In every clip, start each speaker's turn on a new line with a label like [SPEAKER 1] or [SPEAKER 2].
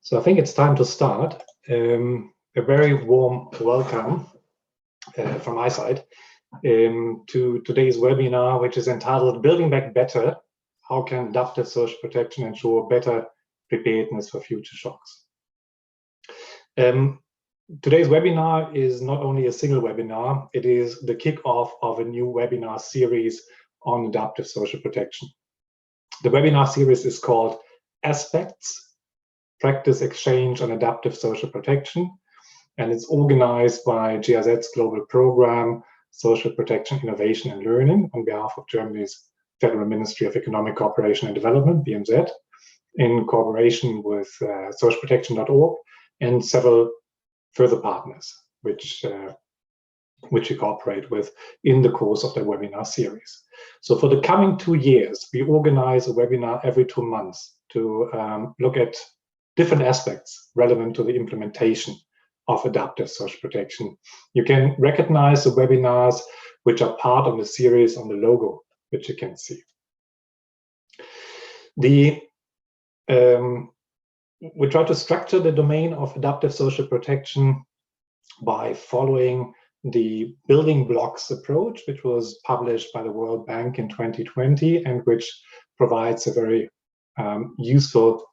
[SPEAKER 1] So I think it's time to start. A very warm welcome from my side to today's webinar, which is entitled Building Back Better, How Can Adaptive Social Protection Ensure Better Preparedness for Future Shocks? Today's webinar is not only a single webinar, it is the kickoff of a new webinar series on adaptive social protection. The webinar series is called Aspects, Practice Exchange on Adaptive Social Protection, and it's organized by GIZ's global program, Social Protection, Innovation and Learning, on behalf of Germany's Federal Ministry of Economic Cooperation and Development, BMZ, in cooperation with socialprotection.org and several further partners, which we cooperate with in the course of the webinar series. So for the coming 2 years, we organize a webinar every 2 months to look at different aspects relevant to the implementation of adaptive social protection. You can recognize the webinars which are part of the series on the logo, which you can see. We try to structure the domain of adaptive social protection by following the building blocks approach, which was published by the World Bank in 2020 and which provides a very useful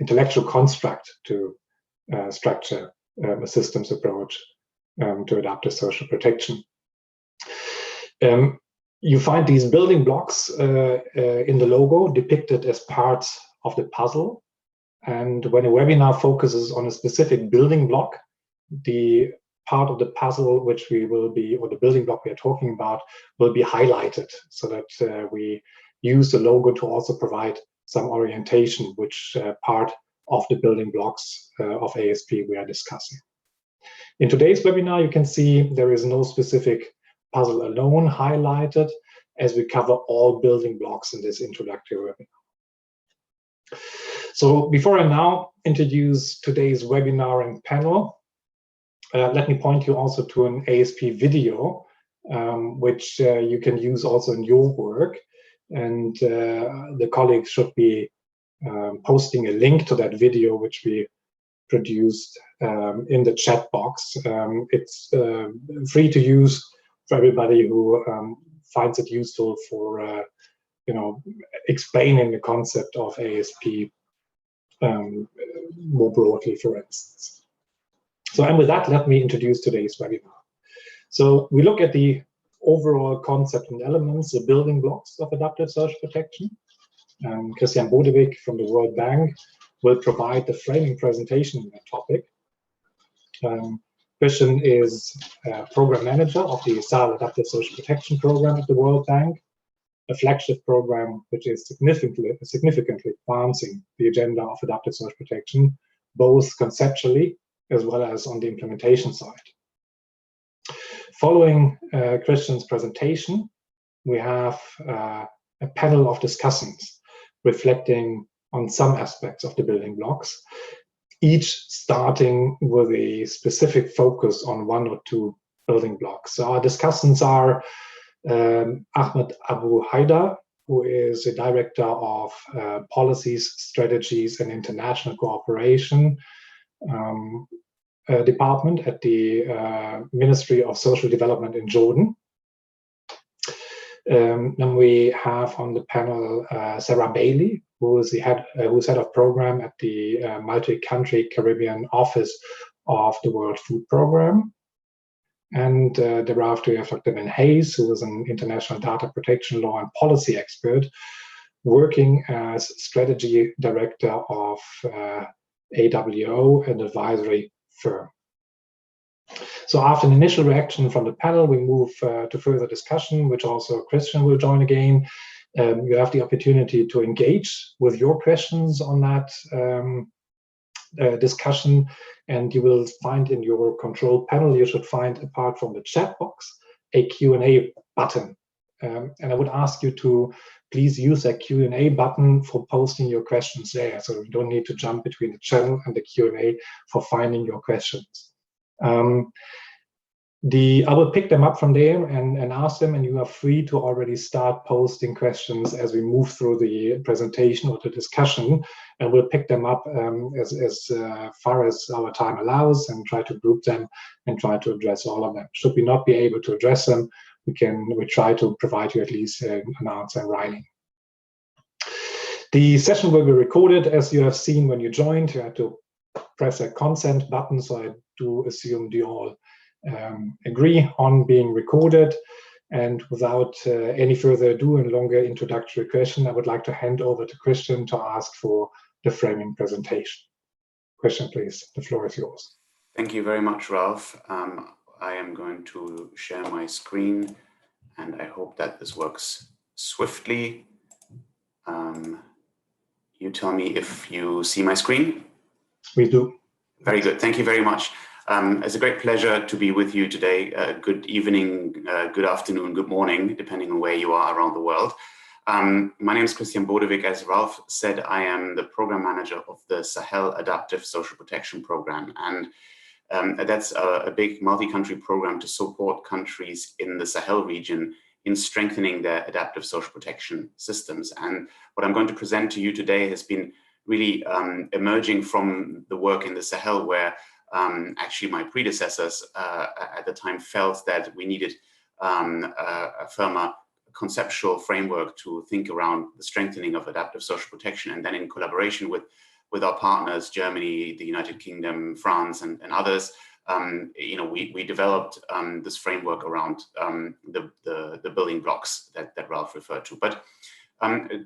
[SPEAKER 1] intellectual construct to structure a systems approach to adaptive social protection. You find these building blocks in the logo depicted as parts of the puzzle. And when a webinar focuses on a specific building block, the part of the puzzle which we will be, or the building block we are talking about, will be highlighted so that we use the logo to also provide some orientation, which part of the building blocks of ASP we are discussing. In today's webinar, you can see there is no specific puzzle alone highlighted, as we cover all building blocks in this introductory webinar. So before I now introduce today's webinar and panel, let me point you also to an ASP video, which you can use also in your work. And the colleagues should be posting a link to that video, which we produced in the chat box. It's free to use for everybody who finds it useful for explaining the concept of ASP more broadly, for instance. So, and with that, let me introduce today's webinar. So we look at the overall concept and elements, the building blocks of adaptive social protection. Christian Bordovic from the World Bank will provide the framing presentation on that topic. Christian is program manager of the SAL Adaptive Social Protection Program at the World Bank, a flagship program which is significantly advancing the agenda of adaptive social protection, both conceptually as well as on the implementation side. Following Christian's presentation, we have a panel of discussants reflecting on some aspects of the building blocks, each starting with a specific focus on 1 or 2 building blocks. So our discussants are Ahmed Abu Haidar, who is the Director of Policies, Strategies and International Cooperation Department at the Ministry of Social Development in Jordan. Then we have on the panel Sarah Bailey, who's head of program at the multi-country Caribbean office of the World Food Programme. And thereafter we have Dr. Ben Hayes, who is an international data protection law and policy expert, working as strategy director of AWO, an advisory firm. So after an initial reaction from the panel, we move to further discussion, which also Christian will join again. You have the opportunity to engage with your questions on that discussion, and you will find in your control panel, you should find, apart from the chat box, a Q&A button. And I would ask you to please use that Q&A button for posting your questions there, so you don't need to jump between the channel and the Q&A for finding your questions. I will pick them up from there and ask them, and you are free to already start posting questions as we move through the presentation or the discussion, and we'll pick them up as far as our time allows and try to group them and try to address all of them. Should we not be able to address them, we try to provide you at least an answer in writing. The session will be recorded, as you have seen when you joined. You have to press a consent button, so I do assume you all agree on being recorded. And without any further ado and longer introductory question, I would like to hand over to Christian to ask for the framing presentation. Christian, please, the floor is yours.
[SPEAKER 2] Thank you very much, Ralph. I am going to share my screen, and I hope that this works swiftly. You tell me if you see my screen.
[SPEAKER 1] We do.
[SPEAKER 2] Very good. Thank you very much. It's a great pleasure to be with you today. Good evening, good afternoon, good morning, depending on where you are around the world. My name is Bordovic. As Ralph said, I am the program manager of the Sahel Adaptive Social Protection Program. And that's a big multi-country program to support countries in the Sahel region in strengthening their adaptive social protection systems. And what I'm going to present to you today has been really emerging from the work in the Sahel, where actually my predecessors at the time felt that we needed a firmer conceptual framework to think around the strengthening of adaptive social protection. And then in collaboration with our partners, Germany, the United Kingdom, France, and others, we developed this framework around the building blocks that Ralph referred to. But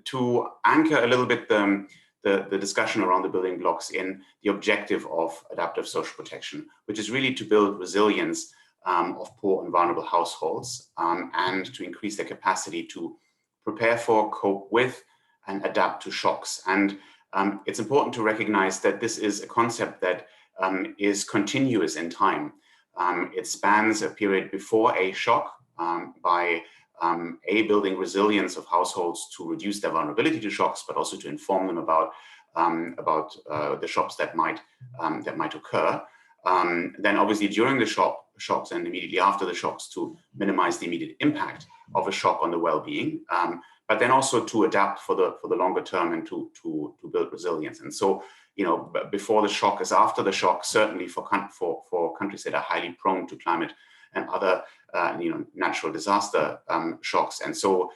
[SPEAKER 2] to anchor a little bit the discussion around the building blocks in the objective of adaptive social protection, which is really to build resilience of poor and vulnerable households and to increase their capacity to prepare for, cope with, and adapt to shocks. And it's important to recognize that this is a concept that is continuous in time. It spans a period before a shock by building resilience of households to reduce their vulnerability to shocks, but also to inform them about the shocks that might occur. Then obviously during the shocks and immediately after the shocks to minimize the immediate impact of a shock on the well-being, but then also to adapt for the longer term and to build resilience. And so, before the shock as after the shock, certainly for countries that are highly prone to climate and other natural disaster shocks. And so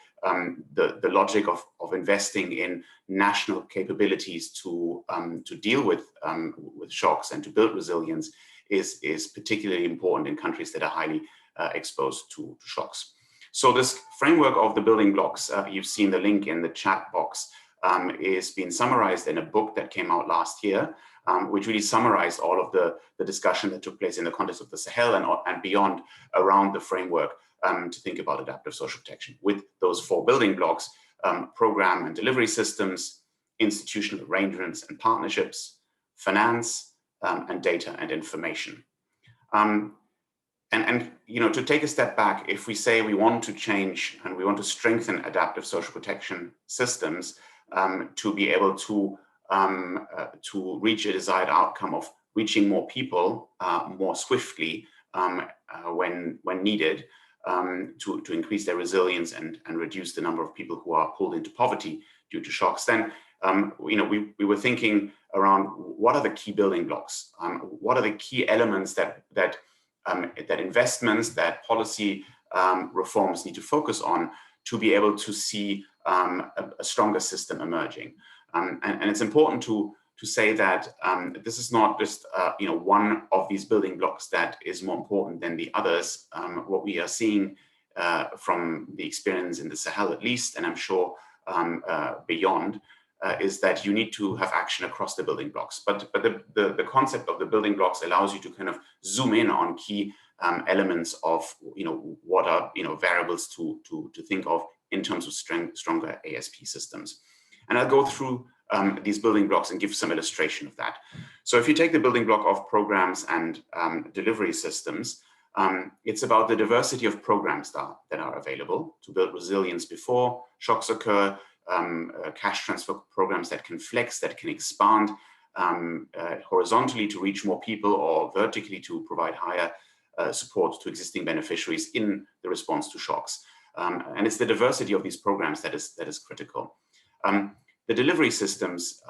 [SPEAKER 2] the logic of investing in national capabilities to deal with shocks and to build resilience is particularly important in countries that are highly exposed to shocks. So this framework of the building blocks, you've seen the link in the chat box, is being summarized in a book that came out last year, which really summarized all of the discussion that took place in the context of the Sahel and beyond around the framework to think about adaptive social protection with those 4 building blocks: program and delivery systems, institutional arrangements and partnerships, finance, and data and information. To take a step back, if we say we want to change and we want to strengthen adaptive social protection systems to be able to reach a desired outcome of reaching more people more swiftly when needed, to increase their resilience and reduce the number of people who are pulled into poverty due to shocks, then we were thinking around what are the key building blocks, what are the key elements that investments, that policy reforms need to focus on to be able to see a stronger system emerging. And it's important to say that this is not just one of these building blocks that is more important than the others. What we are seeing from the experience in the Sahel, at least, and I'm sure beyond, is that you need to have action across the building blocks. But the concept of the building blocks allows you to kind of zoom in on key elements of what are variables to think of in terms of stronger ASP systems. And I'll go through these building blocks and give some illustration of that. So if you take the building block of programs and delivery systems, it's about the diversity of programs that are available to build resilience before shocks occur, cash transfer programs that can flex, that can expand horizontally to reach more people or vertically to provide higher support to existing beneficiaries in the response to shocks. And it's the diversity of these programs that is critical. The delivery systems,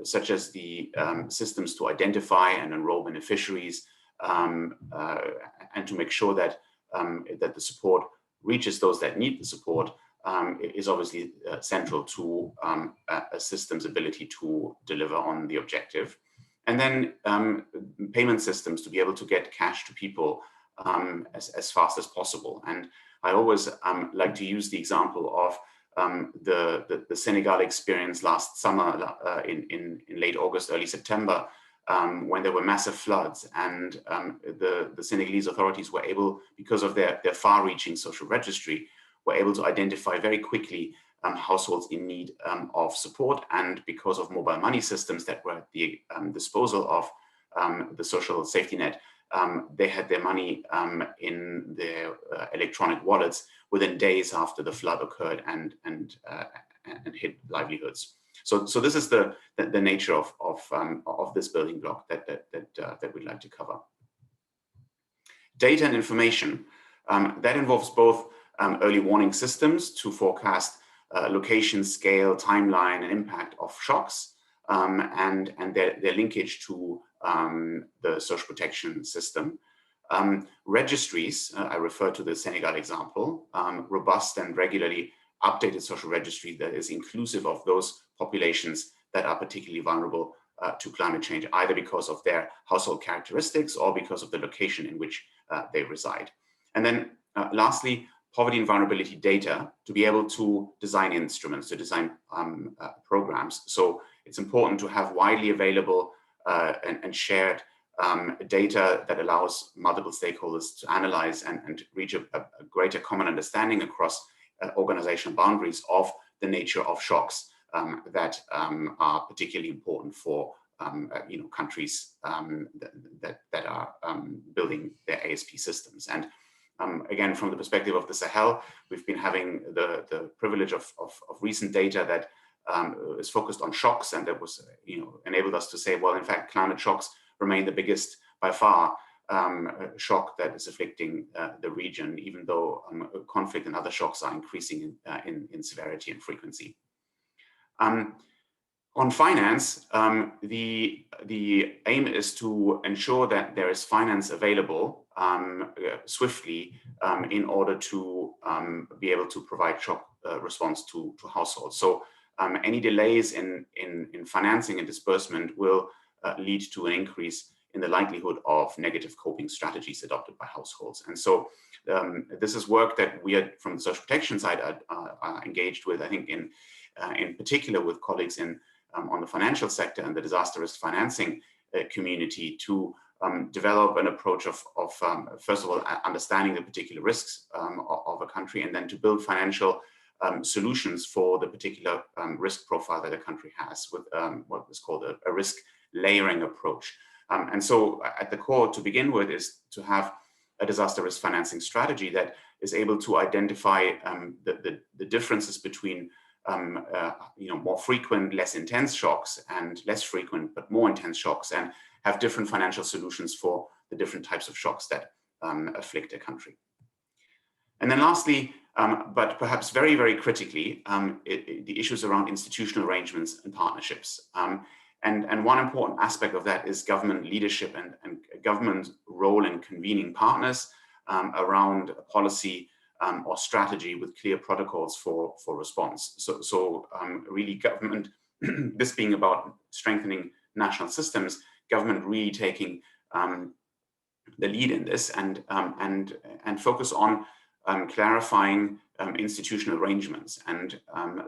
[SPEAKER 2] such as the systems to identify and enroll beneficiaries, and to make sure that that the support reaches those that need the support, is obviously central to a system's ability to deliver on the objective. And then payment systems to be able to get cash to people as fast as possible. And I always like to use the example of the Senegal experience last summer in late August, early September, when there were massive floods, and the Senegalese authorities were able, because of their far-reaching social registry, were able to identify very quickly households in need of support, and because of mobile money systems that were at the disposal of the social safety net, they had their money in their electronic wallets within days after the flood occurred and hit livelihoods. So this is the nature of this building block that we'd like to cover. Data and information, that involves both early warning systems to forecast location, scale, timeline, and impact of shocks, and their linkage to the social protection system. Registries, I refer to the Senegal example, robust and regularly updated social registry that is inclusive of those populations that are particularly vulnerable to climate change, either because of their household characteristics or because of the location in which they reside. And then lastly, poverty and vulnerability data to be able to design instruments, to design programs. So it's important to have widely available and shared data that allows multiple stakeholders to analyze and reach a greater common understanding across organizational boundaries of the nature of shocks that are particularly important for countries that are building their ASP systems. And again, from the perspective of the Sahel, we've been having the privilege of recent data that is focused on shocks, and that was enabled us to say, well, in fact, climate shocks remain the biggest by far shock that is afflicting the region, even though conflict and other shocks are increasing in severity and frequency. On finance, the aim is to ensure that there is finance available swiftly in order to be able to provide shock response to households. So any delays in financing and disbursement will lead to an increase in the likelihood of negative coping strategies adopted by households. And so this is work that we are, from the social protection side, are engaged with, I think, in particular with colleagues on the financial sector and the disaster risk financing community, to develop an approach of first of all, understanding the particular risks of a country, and then to build financial solutions for the particular risk profile that a country has, with what is called a risk layering approach. And so at the core, to begin with, is to have a disaster risk financing strategy that is able to identify the differences between more frequent, less intense shocks and less frequent but more intense shocks, and have different financial solutions for the different types of shocks that afflict a country. And then lastly, but perhaps very, very critically, the issues around institutional arrangements and partnerships. And one important aspect of that is government leadership and government role in convening partners around a policy or strategy with clear protocols for response. So really government, this being about strengthening national systems, government really taking the lead in this and focus on clarifying institutional arrangements. And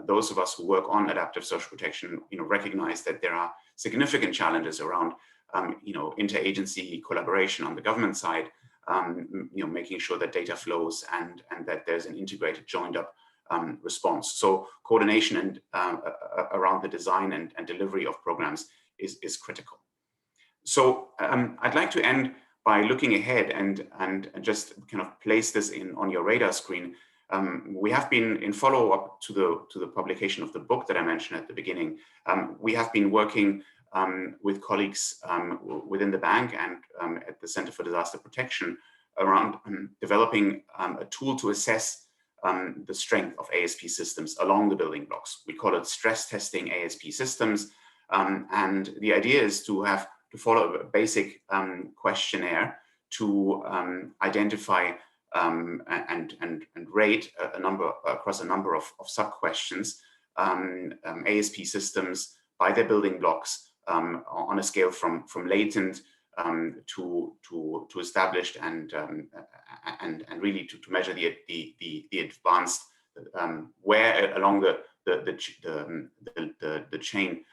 [SPEAKER 2] those of us who work on adaptive social protection, recognize that there are significant challenges around, interagency collaboration on the government side, making sure that data flows and that there's an integrated, joined up response. So coordination and around the design and delivery of programs is critical. So I'd like to end by looking ahead and just kind of place this on your radar screen. We have been, in follow-up to the publication of the book that I mentioned at the beginning, we have been working with colleagues within the bank and at the Center for Disaster Protection around developing a tool to assess the strength of ASP systems along the building blocks. We call it stress testing ASP systems. And the idea is to follow a basic questionnaire to identify and rate across a number of sub-questions ASP systems by their building blocks on a scale from latent to established and really to measure the advanced where along the chain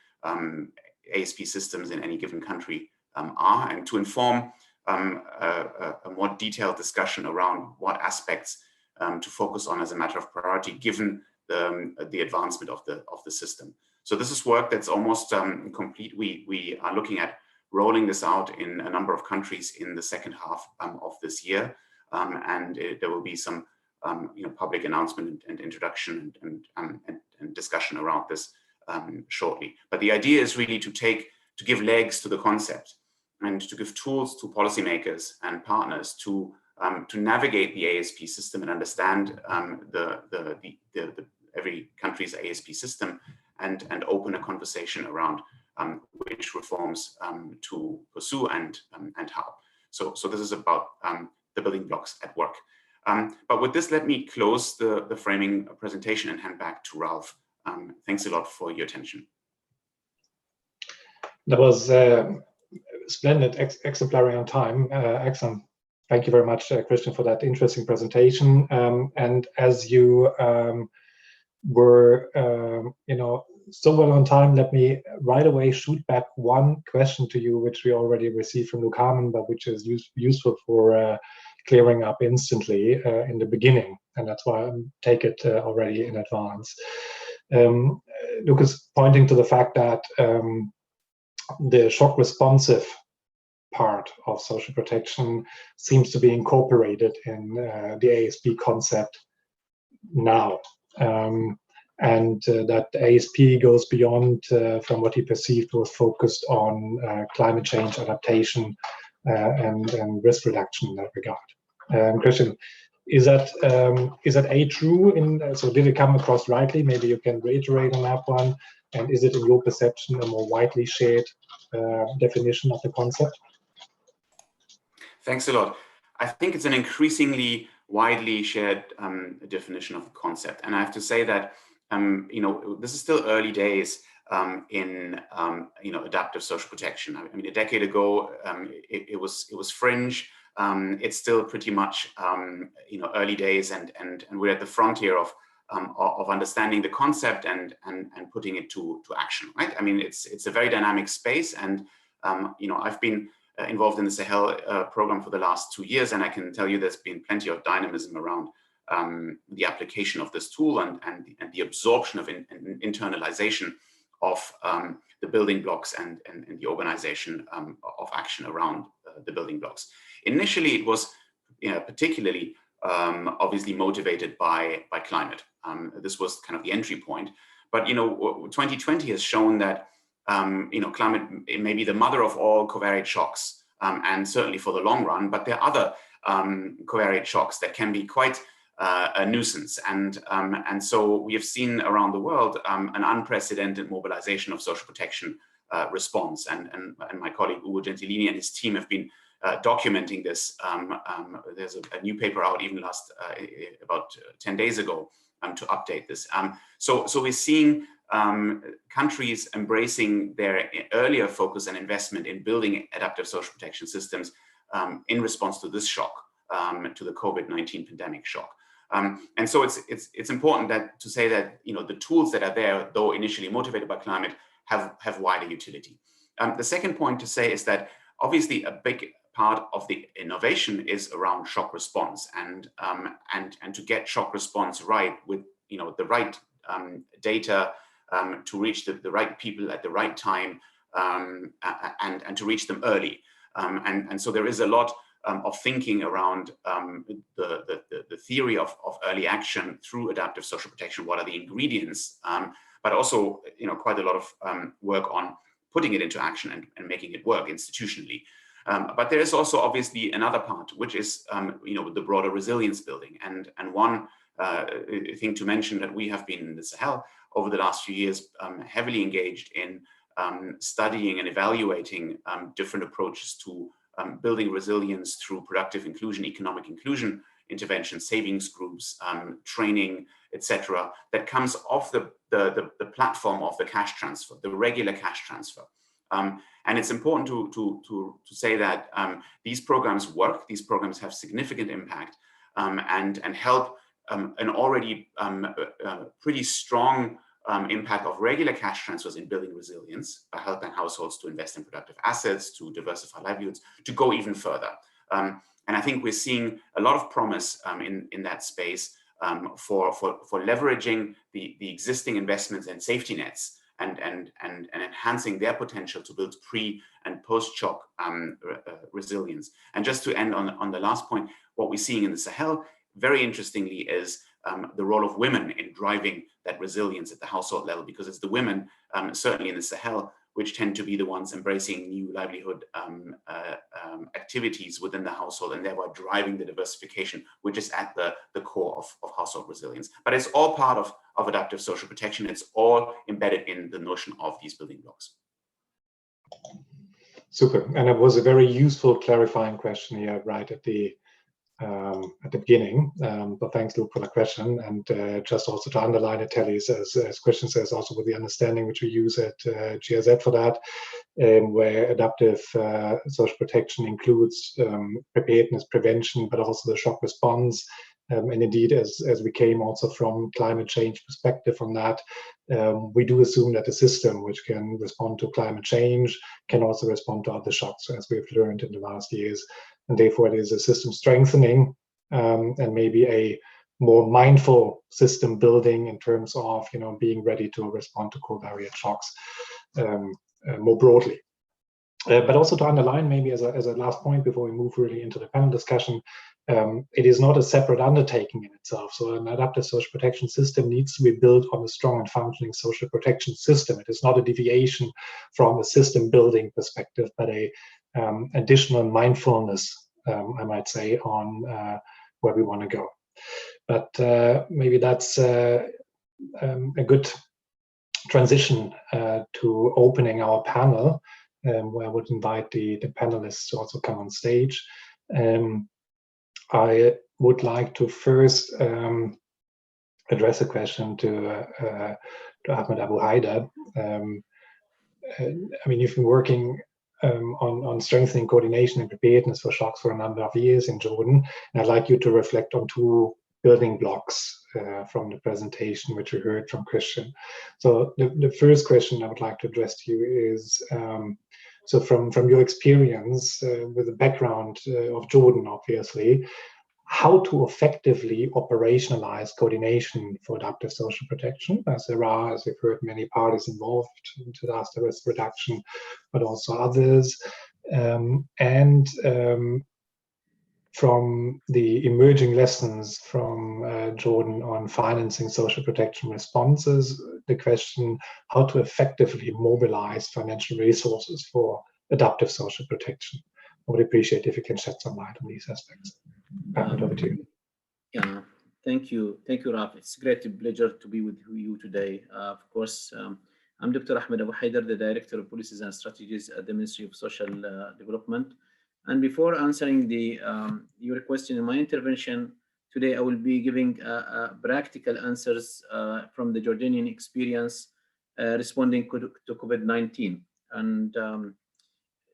[SPEAKER 2] ASP systems in any given country are, and to inform a more detailed discussion around what aspects to focus on as a matter of priority given the advancement of the system. So this is work that's almost complete. We are looking at rolling this out in a number of countries in the second half of this year, and there will be some public announcement and introduction and discussion around this shortly. But the idea is really to give legs to the concept and to give tools to policymakers and partners to navigate the ASP system and understand every country's ASP system and open a conversation around which reforms to pursue and how. So this is about the building blocks at work. But with this, let me close the framing presentation and hand back to Ralph. Thanks a lot for your attention.
[SPEAKER 1] That was splendid, exemplary on time. Excellent. Thank you very much, Christian, for that interesting presentation. And as you were, so well on time, let me right away shoot back one question to you, which we already received from Luke Harmon, but which is useful for clearing up instantly in the beginning. And that's why I take it already in advance. Luke is pointing to the fact that the shock responsive part of social protection seems to be incorporated in the ASP concept now. And that ASP goes beyond, from what he perceived, was focused on climate change adaptation and risk reduction in that regard. Christian, is that true? So did it come across rightly? Maybe you can reiterate on that one. And is it, in your perception, a more widely shared definition of the concept?
[SPEAKER 2] Thanks a lot. I think it's an increasingly widely shared definition of the concept, and I have to say that this is still early days in adaptive social protection. I mean, a decade ago, it was fringe. It's still pretty much early days, and we're at the frontier of understanding the concept and putting it to action. Right? I mean, it's a very dynamic space, and I've been involved in the Sahel program for the last 2 years, and I can tell you there's been plenty of dynamism around the application of this tool and the absorption of internalization of the building blocks and the organization of action around the building blocks. Initially, it was particularly obviously motivated by climate. This was kind of the entry point. But 2020 has shown that climate may be the mother of all covariate shocks, and certainly for the long run. But there are other covariate shocks that can be quite a nuisance, and so we have seen around the world an unprecedented mobilization of social protection response. And my colleague Ugo Gentilini and his team have been documenting this. There's a new paper out even about 10 days ago to update this. So we're seeing countries embracing their earlier focus and investment in building adaptive social protection systems in response to this shock, to the COVID-19 pandemic shock. And so it's important to say that the tools that are there, though initially motivated by climate, have wider utility. The second point to say is that obviously a big part of the innovation is around shock response, and to get shock response right with the right data to reach the right people at the right time, and to reach them early. And so there is a lot of thinking around the theory of early action through adaptive social protection. What are the ingredients? But also, quite a lot of work on putting it into action and making it work institutionally. But there is also obviously another part, which is the broader resilience building. And one thing to mention that we have been in the Sahel over the last few years heavily engaged in studying and evaluating different approaches to building resilience through productive inclusion, economic inclusion interventions, savings groups, training, etc. That comes off the platform of the cash transfer, the regular cash transfer. And it's important to say that these programs work. These programs have significant impact and help an already pretty strong impact of regular cash transfers in building resilience by helping households to invest in productive assets, to diversify livelihoods, to go even further. And I think we're seeing a lot of promise in that space for leveraging the existing investments and safety nets and enhancing their potential to build pre and post-shock resilience. And just to end on the last point, what we're seeing in the Sahel, very interestingly, is the role of women in driving that resilience at the household level, because it's the women, certainly in the Sahel, which tend to be the ones embracing new livelihood activities within the household and thereby driving the diversification, which is at the core of household resilience. But it's all part of adaptive social protection. It's all embedded in the notion of these building blocks.
[SPEAKER 1] Super, and it was a very useful clarifying question here right at the beginning, but thanks, Luke, for the question. And just also to underline it, Telly, as Christian says, also with the understanding which we use at GIZ for that, where adaptive social protection includes preparedness, prevention, but also the shock response. And indeed, as we came also from climate change perspective on that, we do assume that the system which can respond to climate change can also respond to other shocks, as we've learned in the last years. And therefore, it is a system strengthening and maybe a more mindful system building in terms of being ready to respond to covariate shocks more broadly. But also to underline, maybe as a last point before we move really into the panel discussion, it is not a separate undertaking in itself. So an adaptive social protection system needs to be built on a strong and functioning social protection system. It is not a deviation from a system building perspective, but a additional mindfulness, I might say, on where we want to go. But maybe that's a good transition to opening our panel, where I would invite the panelists to also come on stage. I would like to first address a question to Ahmed Abu Haider. I mean, you've been working on strengthening coordination and preparedness for shocks for a number of years in Jordan, and I'd like you to reflect on two building blocks from the presentation which we heard from Christian. So the first question I would like to address to you is, so from your experience with the background of Jordan, obviously, how to effectively operationalize coordination for adaptive social protection, as there are, as we've heard, many parties involved in disaster risk reduction, but also others. And from the emerging lessons from Jordan on financing social protection responses, the question how to effectively mobilize financial resources for adaptive social protection. I would appreciate if you can shed some light on these aspects. Over to you.
[SPEAKER 3] Yeah, thank you, Raf. It's a great pleasure to be with you today. Of course, I'm Dr. Ahmed Abu Haider, the Director of Policies and Strategies at the Ministry of Social Development. And before answering your question in my intervention today, I will be giving practical answers from the Jordanian experience responding to COVID-19. And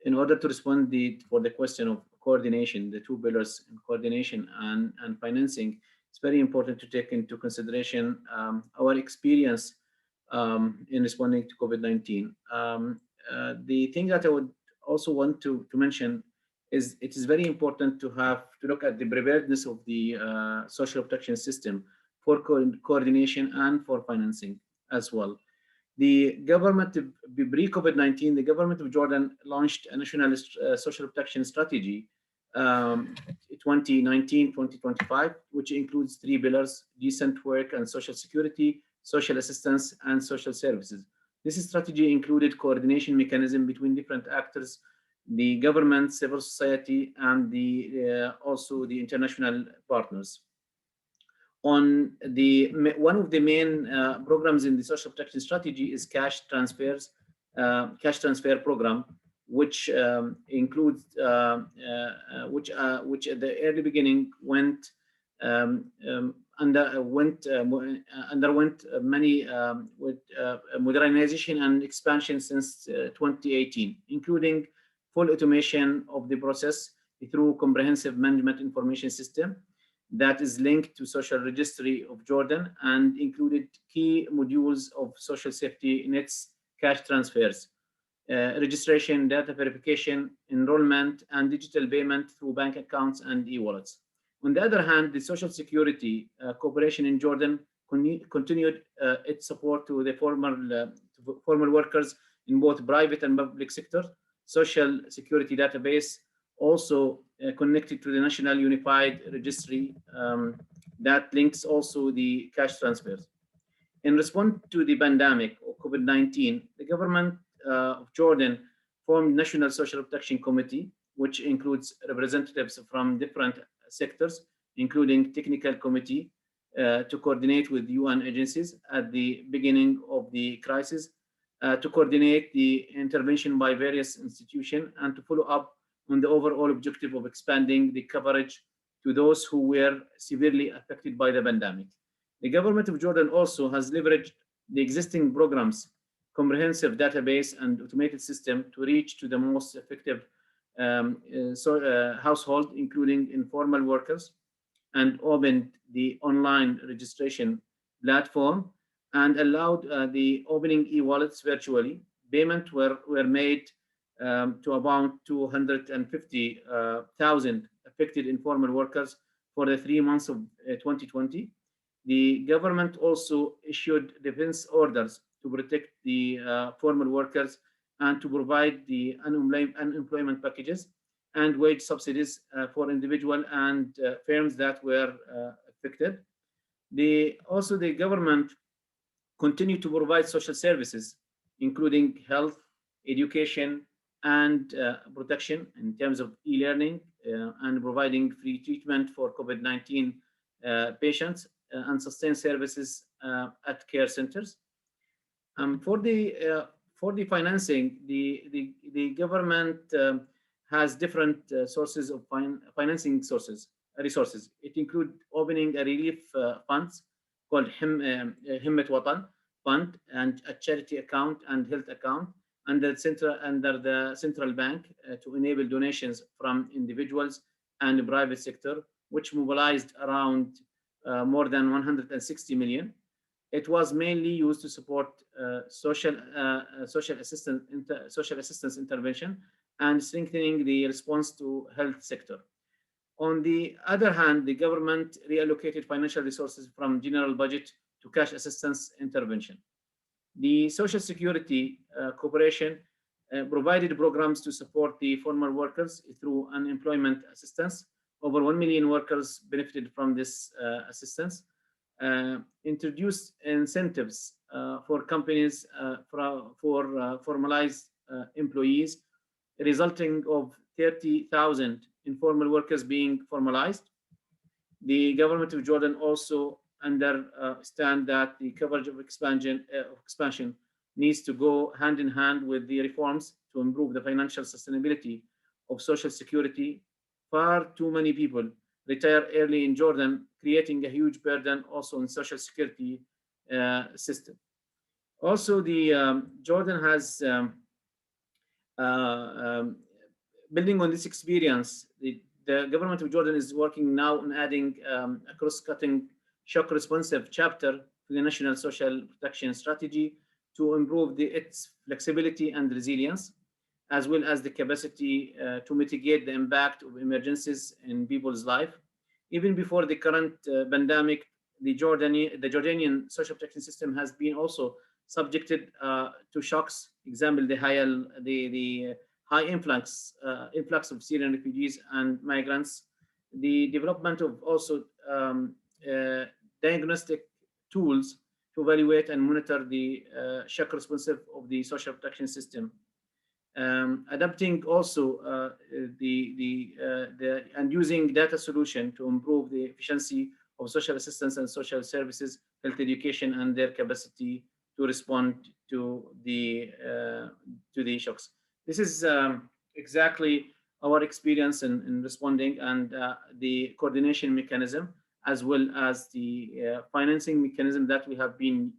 [SPEAKER 3] in order to respond for the question of coordination, the two pillars in coordination and financing, it's very important to take into consideration our experience in responding to COVID-19. The thing that I would also want to mention is it is very important to look at the preparedness of the social protection system for coordination and for financing as well. The government, pre-COVID-19, the government of Jordan launched a national social protection strategy 2019-2025, which includes three pillars: decent work and social security, social assistance, and social services. This strategy included coordination mechanism between different actors the government, civil society, and also the international partners. On one of the main programs in the social protection strategy is cash transfer program, which includes which at the early beginning underwent many modernization and expansion since 2018, including full automation of the process through comprehensive management information system that is linked to social registry of Jordan and included key modules of social safety nets, cash transfers, registration, data verification, enrollment, and digital payment through bank accounts and e-wallets. On the other hand, the social security cooperation in Jordan continued its support to the formal workers in both private and public sector. Social security database also connected to the National Unified Registry that links also the cash transfers. In response to the pandemic of COVID-19, the government of Jordan formed National Social Protection Committee, which includes representatives from different sectors, including technical committee to coordinate with UN agencies at the beginning of the crisis, to coordinate the intervention by various institutions, and to follow up on the overall objective of expanding the coverage to those who were severely affected by the pandemic. The government of Jordan also has leveraged the existing programs, comprehensive database, and automated system to reach to the most effective household, including informal workers, and opened the online registration platform and allowed the opening e-wallets virtually. Payments were made to about 250,000 affected informal workers for the 3 months of 2020. The government also issued defense orders to protect the formal workers and to provide the unemployment packages and wage subsidies for individuals and firms that were affected. Also, the government continued to provide social services, including health, education, and protection in terms of e-learning and providing free treatment for COVID-19 patients and sustained services at care centers. For the financing, the government has different sources of financing resources. It includes opening a relief funds called Himmat Watan Fund and a charity account and health account under the central bank to enable donations from individuals and the private sector, which mobilized around more than 160 million. It was mainly used to support social assistance intervention and strengthening the response to health sector. On the other hand, the government reallocated financial resources from general budget to cash assistance intervention. The Social Security Corporation provided programs to support the formal workers through unemployment assistance. Over 1 million workers benefited from this assistance. Introduced incentives for companies for formalized employees, resulting of 30,000 informal workers being formalized. The government of Jordan also understand that the coverage of expansion needs to go hand in hand with the reforms to improve the financial sustainability of Social Security. Far too many people retire early in Jordan, creating a huge burden also on Social Security system. Also, the Jordan has building on this experience, the government of Jordan is working now on adding a cross-cutting shock responsive chapter to the National Social Protection Strategy to improve its flexibility and resilience, as well as the capacity to mitigate the impact of emergencies in people's life. Even before the current pandemic, the Jordanian social protection system has been also subjected to shocks. Example, the high influx of Syrian refugees and migrants, the development of also diagnostic tools to evaluate and monitor the shock responsive of the social protection system. adapting also and using data solution to improve the efficiency of social assistance and social services, health education, and their capacity to respond to the shocks. This is exactly our experience in responding, and the coordination mechanism, as well as the financing mechanism that we have been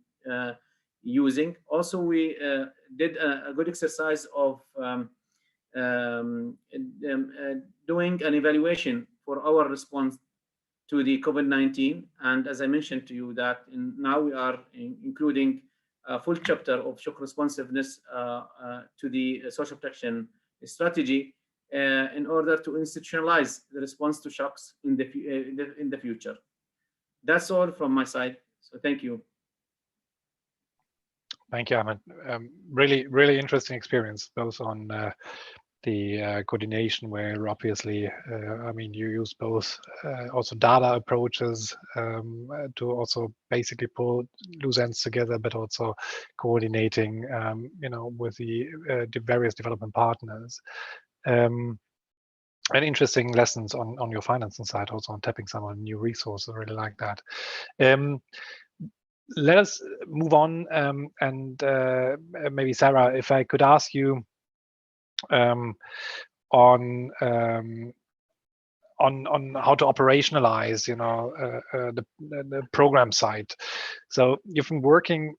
[SPEAKER 3] using. Also, we did a good exercise of doing an evaluation for our response to the COVID-19. And as I mentioned to you, that now we are including a full chapter of shock responsiveness to the social protection strategy in order to institutionalize the response to shocks in the future. That's all from my side. So thank you.
[SPEAKER 4] Thank you, Ahmed. Really interesting experience, both on the coordination, where obviously, I mean, you use both also data approaches to also basically pull loose ends together, but also coordinating, you know, with the various development partners. And interesting lessons on your financing side, also on tapping some of new resources. I really like that. Let us move on, and maybe Sarah, if I could ask you on how to operationalize, you know, the program side. So you've been working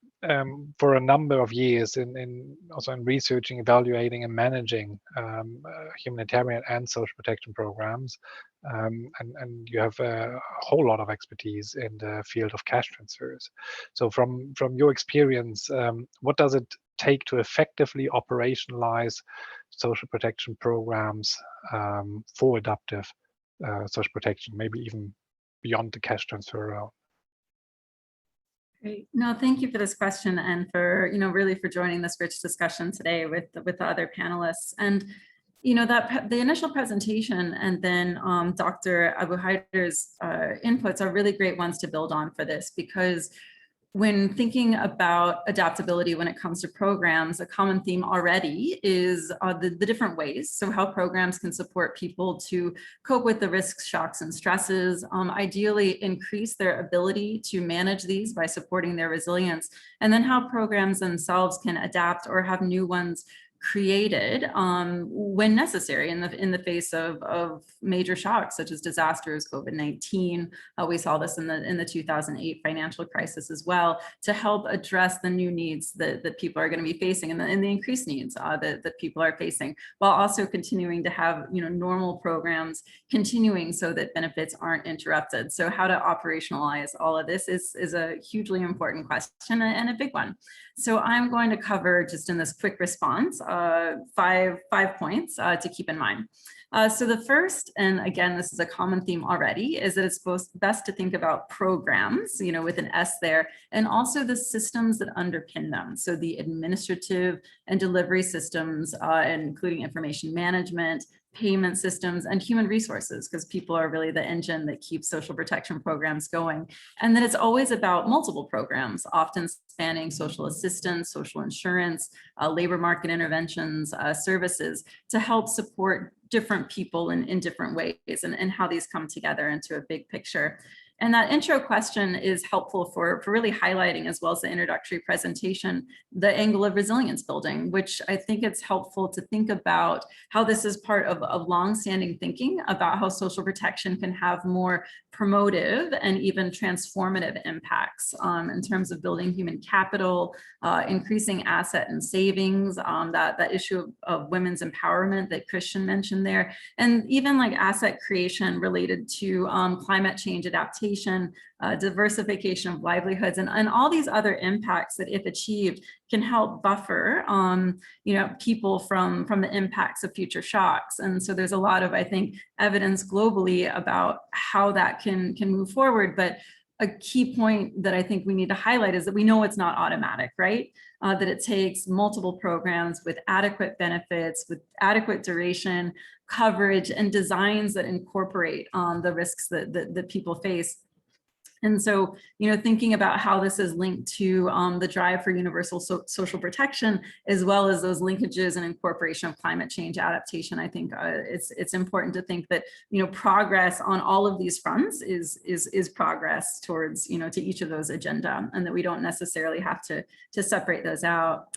[SPEAKER 4] for a number of years in also in researching, evaluating, and managing humanitarian and social protection programs, and you have a whole lot of expertise in the field of cash transfers. So from your experience, what does it take to effectively operationalize social protection programs for adaptive social protection, maybe even beyond the cash transfer route?
[SPEAKER 5] Great. No, thank you for this question, and for, you know, really for joining this rich discussion today with the other panelists. And you know, that the initial presentation and then Dr. Abu Haider's inputs are really great ones to build on for this, because when thinking about adaptability when it comes to programs, a common theme already is the different ways. So how programs can support people to cope with the risks, shocks, and stresses, ideally increase their ability to manage these by supporting their resilience, and then how programs themselves can adapt or have new ones created when necessary in the face of major shocks such as disasters, COVID-19. We saw this in the 2008 financial crisis as well, to help address the new needs that people are going to be facing, and the increased needs that people are facing, while also continuing to have, you know, normal programs continuing so that benefits aren't interrupted. So how to operationalize all of this is a hugely important question, and a big one. So I'm going to cover, just in this quick response, five points to keep in mind. So the first, and again, this is a common theme already, is that it's best to think about programs, you know, with an S there, and also the systems that underpin them. So the administrative and delivery systems, including information management, payment systems, and human resources, because people are really the engine that keeps social protection programs going. And then it's always about multiple programs, often spanning social assistance, social insurance, labor market interventions, services, to help support different people in different ways, and how these come together into a big picture. And that intro question is helpful for really highlighting, as well as the introductory presentation, the angle of resilience building, which I think it's helpful to think about how this is part of longstanding thinking about how social protection can have more promotive and even transformative impacts in terms of building human capital, increasing asset and savings, that issue of women's empowerment that Christian mentioned there, and even like asset creation related to climate change adaptation, diversification of livelihoods, and all these other impacts that, if achieved, can help buffer you know, people from the impacts of future shocks. And so there's a lot of, I think, evidence globally about how that can move forward. But a key point that I think we need to highlight is that we know it's not automatic, right? That it takes multiple programs with adequate benefits, with adequate duration, coverage, and designs that incorporate the risks that people face. And so, thinking about how this is linked to the drive for universal social protection, as well as those linkages and incorporation of climate change adaptation, I think it's important to think that, progress on all of these fronts is progress towards, to each of those agenda, and that we don't necessarily have to separate those out.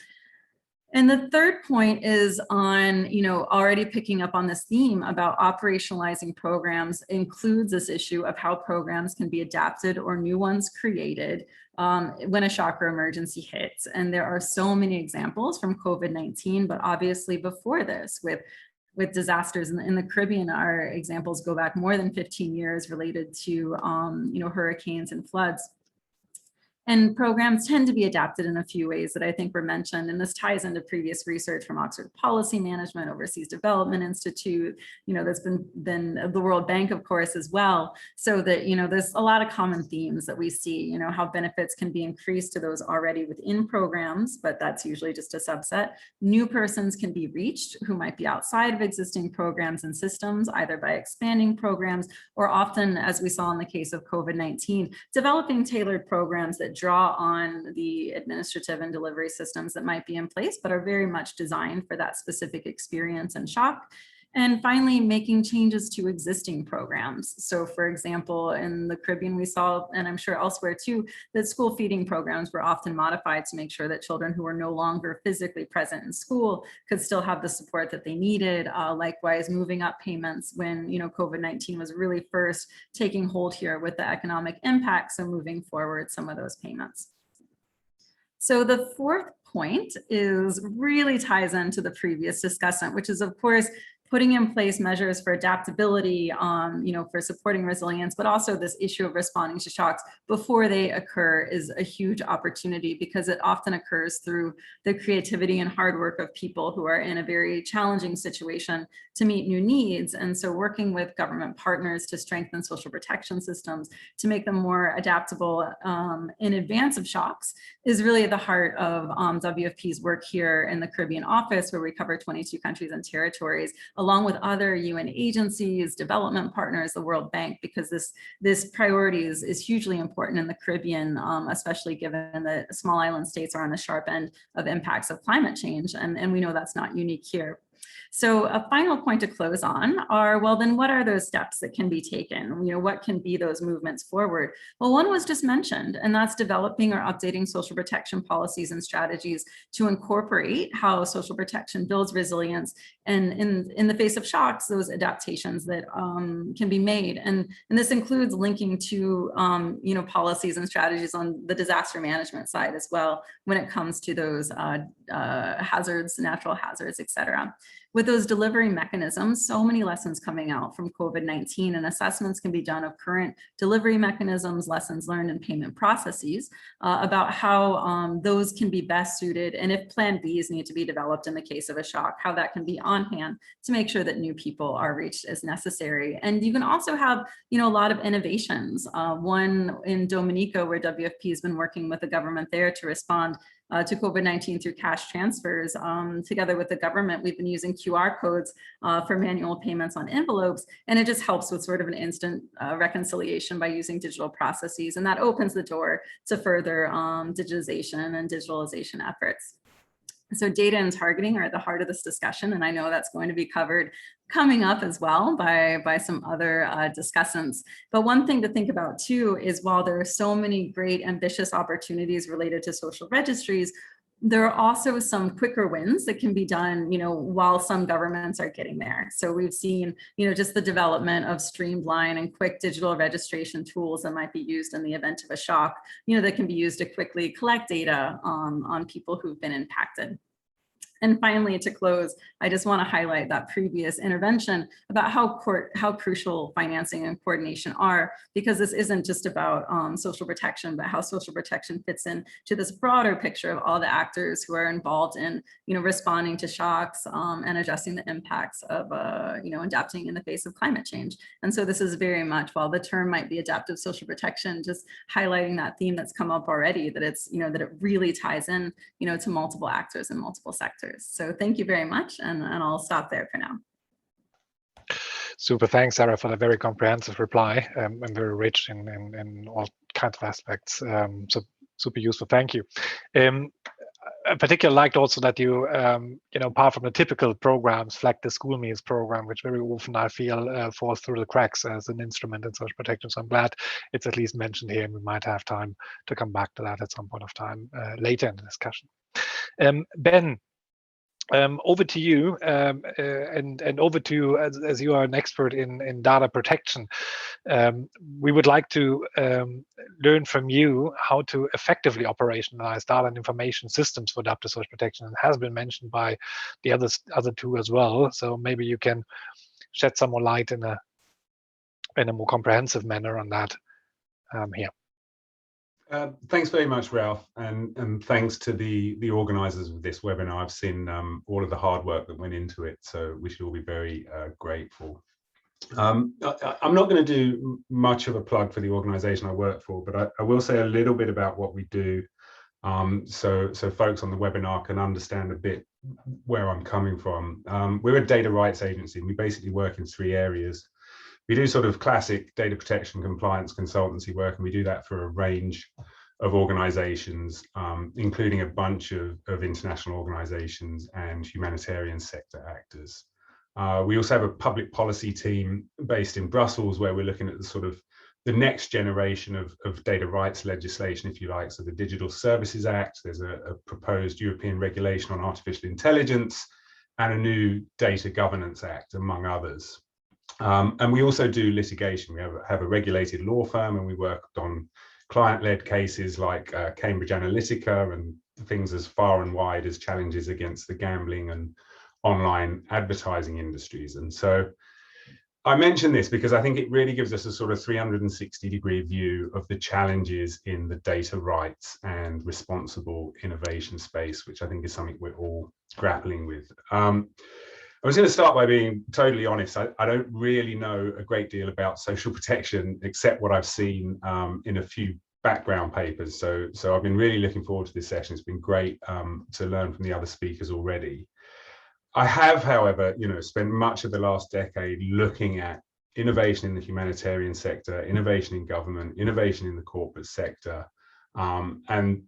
[SPEAKER 5] And the third point is on, already picking up on this theme about operationalizing programs includes this issue of how programs can be adapted or new ones created when a shock or emergency hits. And there are so many examples from COVID-19, but obviously before this with disasters in the Caribbean, our examples go back more than 15 years related to, hurricanes and floods. And programs tend to be adapted in a few ways that I think were mentioned. And this ties into previous research from Oxford Policy Management, Overseas Development Institute, that's been the World Bank, of course, as well. So that, there's a lot of common themes that we see, how benefits can be increased to those already within programs, but that's usually just a subset. New persons can be reached who might be outside of existing programs and systems, either by expanding programs or often, as we saw in the case of COVID-19, developing tailored programs that draw on the administrative and delivery systems that might be in place, but are very much designed for that specific experience and shock. And finally, making changes to existing programs. So for example, in the Caribbean, we saw, and I'm sure elsewhere too, that school feeding programs were often modified to make sure that children who were no longer physically present in school could still have the support that they needed. Likewise, moving up payments when, COVID-19 was really first taking hold here with the economic impacts and moving forward some of those payments. So the fourth point really ties into the previous discussion, which is, of course, putting in place measures for adaptability, for supporting resilience, but also this issue of responding to shocks before they occur is a huge opportunity, because it often occurs through the creativity and hard work of people who are in a very challenging situation to meet new needs. And so working with government partners to strengthen social protection systems, to make them more adaptable in advance of shocks, is really at the heart of WFP's work here in the Caribbean office, where we cover 22 countries and territories, along with other UN agencies, development partners, the World Bank, because this priority is hugely important in the Caribbean, especially given that small island states are on the sharp end of impacts of climate change. And we know that's not unique here. So a final point to close on are, well, then what are those steps that can be taken? What can be those movements forward? Well, one was just mentioned, and that's developing or updating social protection policies and strategies to incorporate how social protection builds resilience, and in the face of shocks, those adaptations that can be made. And this includes linking to, policies and strategies on the disaster management side as well, when it comes to those hazards, natural hazards, et cetera. With those delivery mechanisms, so many lessons coming out from COVID-19, and assessments can be done of current delivery mechanisms, lessons learned, and payment processes about how those can be best suited, and if plan Bs need to be developed in the case of a shock, how that can be on hand to make sure that new people are reached as necessary. And you can also have, a lot of innovations. One in Dominica, where WFP has been working with the government there to respond to COVID-19 through cash transfers. Together with the government, we've been using QR codes for manual payments on envelopes, and it just helps with sort of an instant reconciliation by using digital processes, and that opens the door to further digitization and digitalization efforts. So data and targeting are at the heart of this discussion, and I know that's going to be covered coming up as well by some other discussants. But one thing to think about too is, while there are so many great ambitious opportunities related to social registries, there are also some quicker wins that can be done, while some governments are getting there. So we've seen, just the development of streamlined and quick digital registration tools that might be used in the event of a shock, that can be used to quickly collect data on people who've been impacted. And finally, to close, I just want to highlight that previous intervention about how crucial financing and coordination are, because this isn't just about social protection, but how social protection fits in to this broader picture of all the actors who are involved in, responding to shocks and addressing the impacts of, adapting in the face of climate change. And so this is very much, while the term might be adaptive social protection, just highlighting that theme that's come up already, that it's, that it really ties in, to multiple actors and multiple sectors. So thank you very much, and I'll stop there for now.
[SPEAKER 4] Super, thanks, Sarah, for the very comprehensive reply and very rich in all kind of aspects. So super useful. Thank you. I particularly liked also that you, apart from the typical programs, flagged the school meals program, which very often I feel falls through the cracks as an instrument in social protection. So I'm glad it's at least mentioned here, and we might have time to come back to that at some point of time later in the discussion. Ben, over to you, and over to you as you are an expert in data protection. We would like to learn from you how to effectively operationalize data and information systems for adaptive social protection. It has been mentioned by the other two as well. So maybe you can shed some more light in a more comprehensive manner on that here.
[SPEAKER 6] Thanks very much, Ralph, and thanks to the organisers of this webinar. I've seen all of the hard work that went into it, so we should all be very grateful. I'm not going to do much of a plug for the organisation I work for, but I will say a little bit about what we do, so folks on the webinar can understand a bit where I'm coming from. We're a data rights agency, and we basically work in 3 areas. We do sort of classic data protection compliance consultancy work, and we do that for a range of organizations, including a bunch of international organizations and humanitarian sector actors. We also have a public policy team based in Brussels, where we're looking at the next generation of data rights legislation, if you like. So the Digital Services Act, there's a proposed European regulation on artificial intelligence, and a new Data Governance Act, among others. And we also do litigation. We have a regulated law firm, and we worked on client-led cases like Cambridge Analytica and things as far and wide as challenges against the gambling and online advertising industries. And so I mention this because I think it really gives us a sort of 360-degree view of the challenges in the data rights and responsible innovation space, which I think is something we're all grappling with. I was going to start by being totally honest. I don't really know a great deal about social protection, except what I've seen in a few background papers. So I've been really looking forward to this session. It's been great to learn from the other speakers already. I have, however, spent much of the last decade looking at innovation in the humanitarian sector, innovation in government, innovation in the corporate sector, and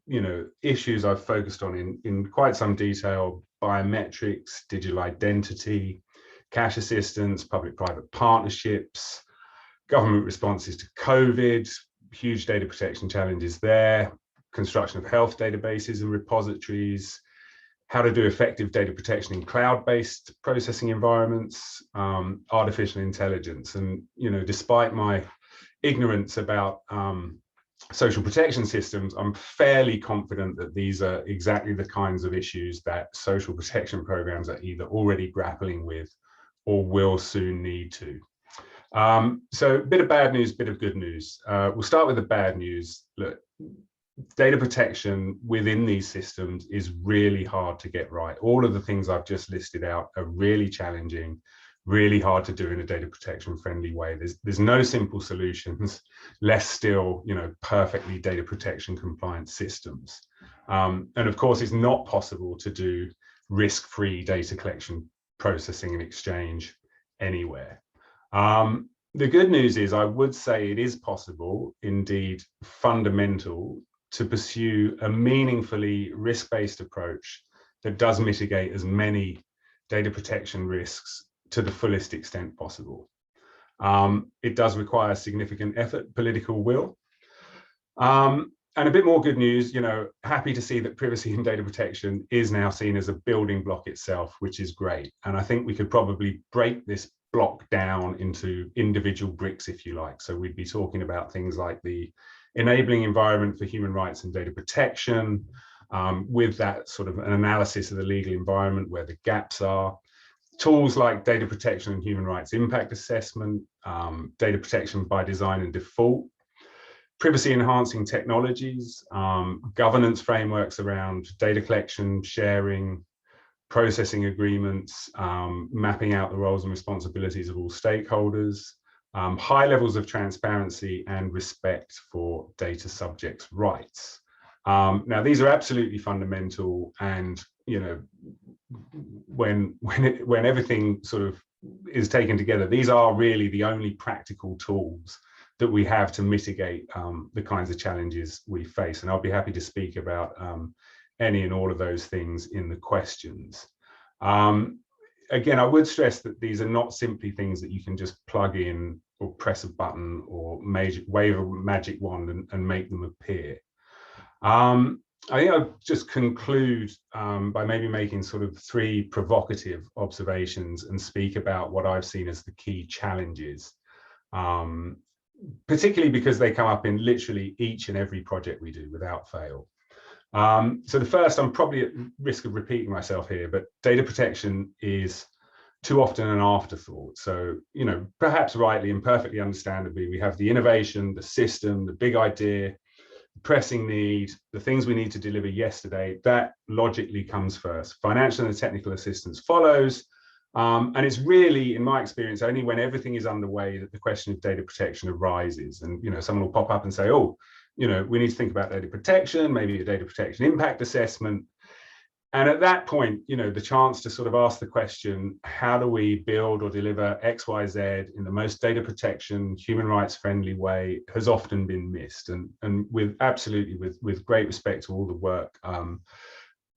[SPEAKER 6] issues I've focused on in quite some detail: biometrics, digital identity, cash assistance, public-private partnerships, government responses to COVID, huge data protection challenges there, construction of health databases and repositories, how to do effective data protection in cloud-based processing environments, artificial intelligence. And, despite my ignorance about social protection systems, I'm fairly confident that these are exactly the kinds of issues that social protection programs are either already grappling with or will soon need to. So a bit of bad news, bit of good news. We'll start with the bad news. Look, data protection within these systems is really hard to get right. All of the things I've just listed out are really challenging, really hard to do in a data protection friendly way. There's no simple solutions, less still, perfectly data protection compliant systems. And of course, it's not possible to do risk-free data collection, processing and exchange anywhere. The good news is I would say it is possible, indeed fundamental, to pursue a meaningfully risk-based approach that does mitigate as many data protection risks to the fullest extent possible. It does require significant effort, political will. And a bit more good news, happy to see that privacy and data protection is now seen as a building block itself, which is great. And I think we could probably break this block down into individual bricks, if you like. So we'd be talking about things like the enabling environment for human rights and data protection, with that sort of an analysis of the legal environment, where the gaps are. Tools like data protection and human rights impact assessment, data protection by design and default, privacy enhancing technologies, governance frameworks around data collection, sharing, processing agreements, mapping out the roles and responsibilities of all stakeholders, high levels of transparency and respect for data subjects' rights. Now, these are absolutely fundamental, and when everything sort of is taken together, these are really the only practical tools that we have to mitigate the kinds of challenges we face. And I'll be happy to speak about any and all of those things in the questions. Again, I would stress that these are not simply things that you can just plug in or press a button or wave a magic wand and make them appear. I think I'll just conclude by maybe making sort of 3 provocative observations and speak about what I've seen as the key challenges, particularly because they come up in literally each and every project we do without fail. So the first, I'm probably at risk of repeating myself here, but data protection is too often an afterthought. So, you know, perhaps rightly and perfectly understandably, we have the innovation, the system, the big idea, pressing need, the things we need to deliver yesterday. That logically comes first. Financial and technical assistance follows. And it's really, in my experience, only when everything is underway that the question of data protection arises. And, you know, someone will pop up and say, oh, you know, we need to think about data protection, maybe a data protection impact assessment. And at that point, you know, the chance to sort of ask the question, how do we build or deliver X, Y, Z in the most data protection, human rights friendly way has often been missed. And with absolutely with great respect to all the work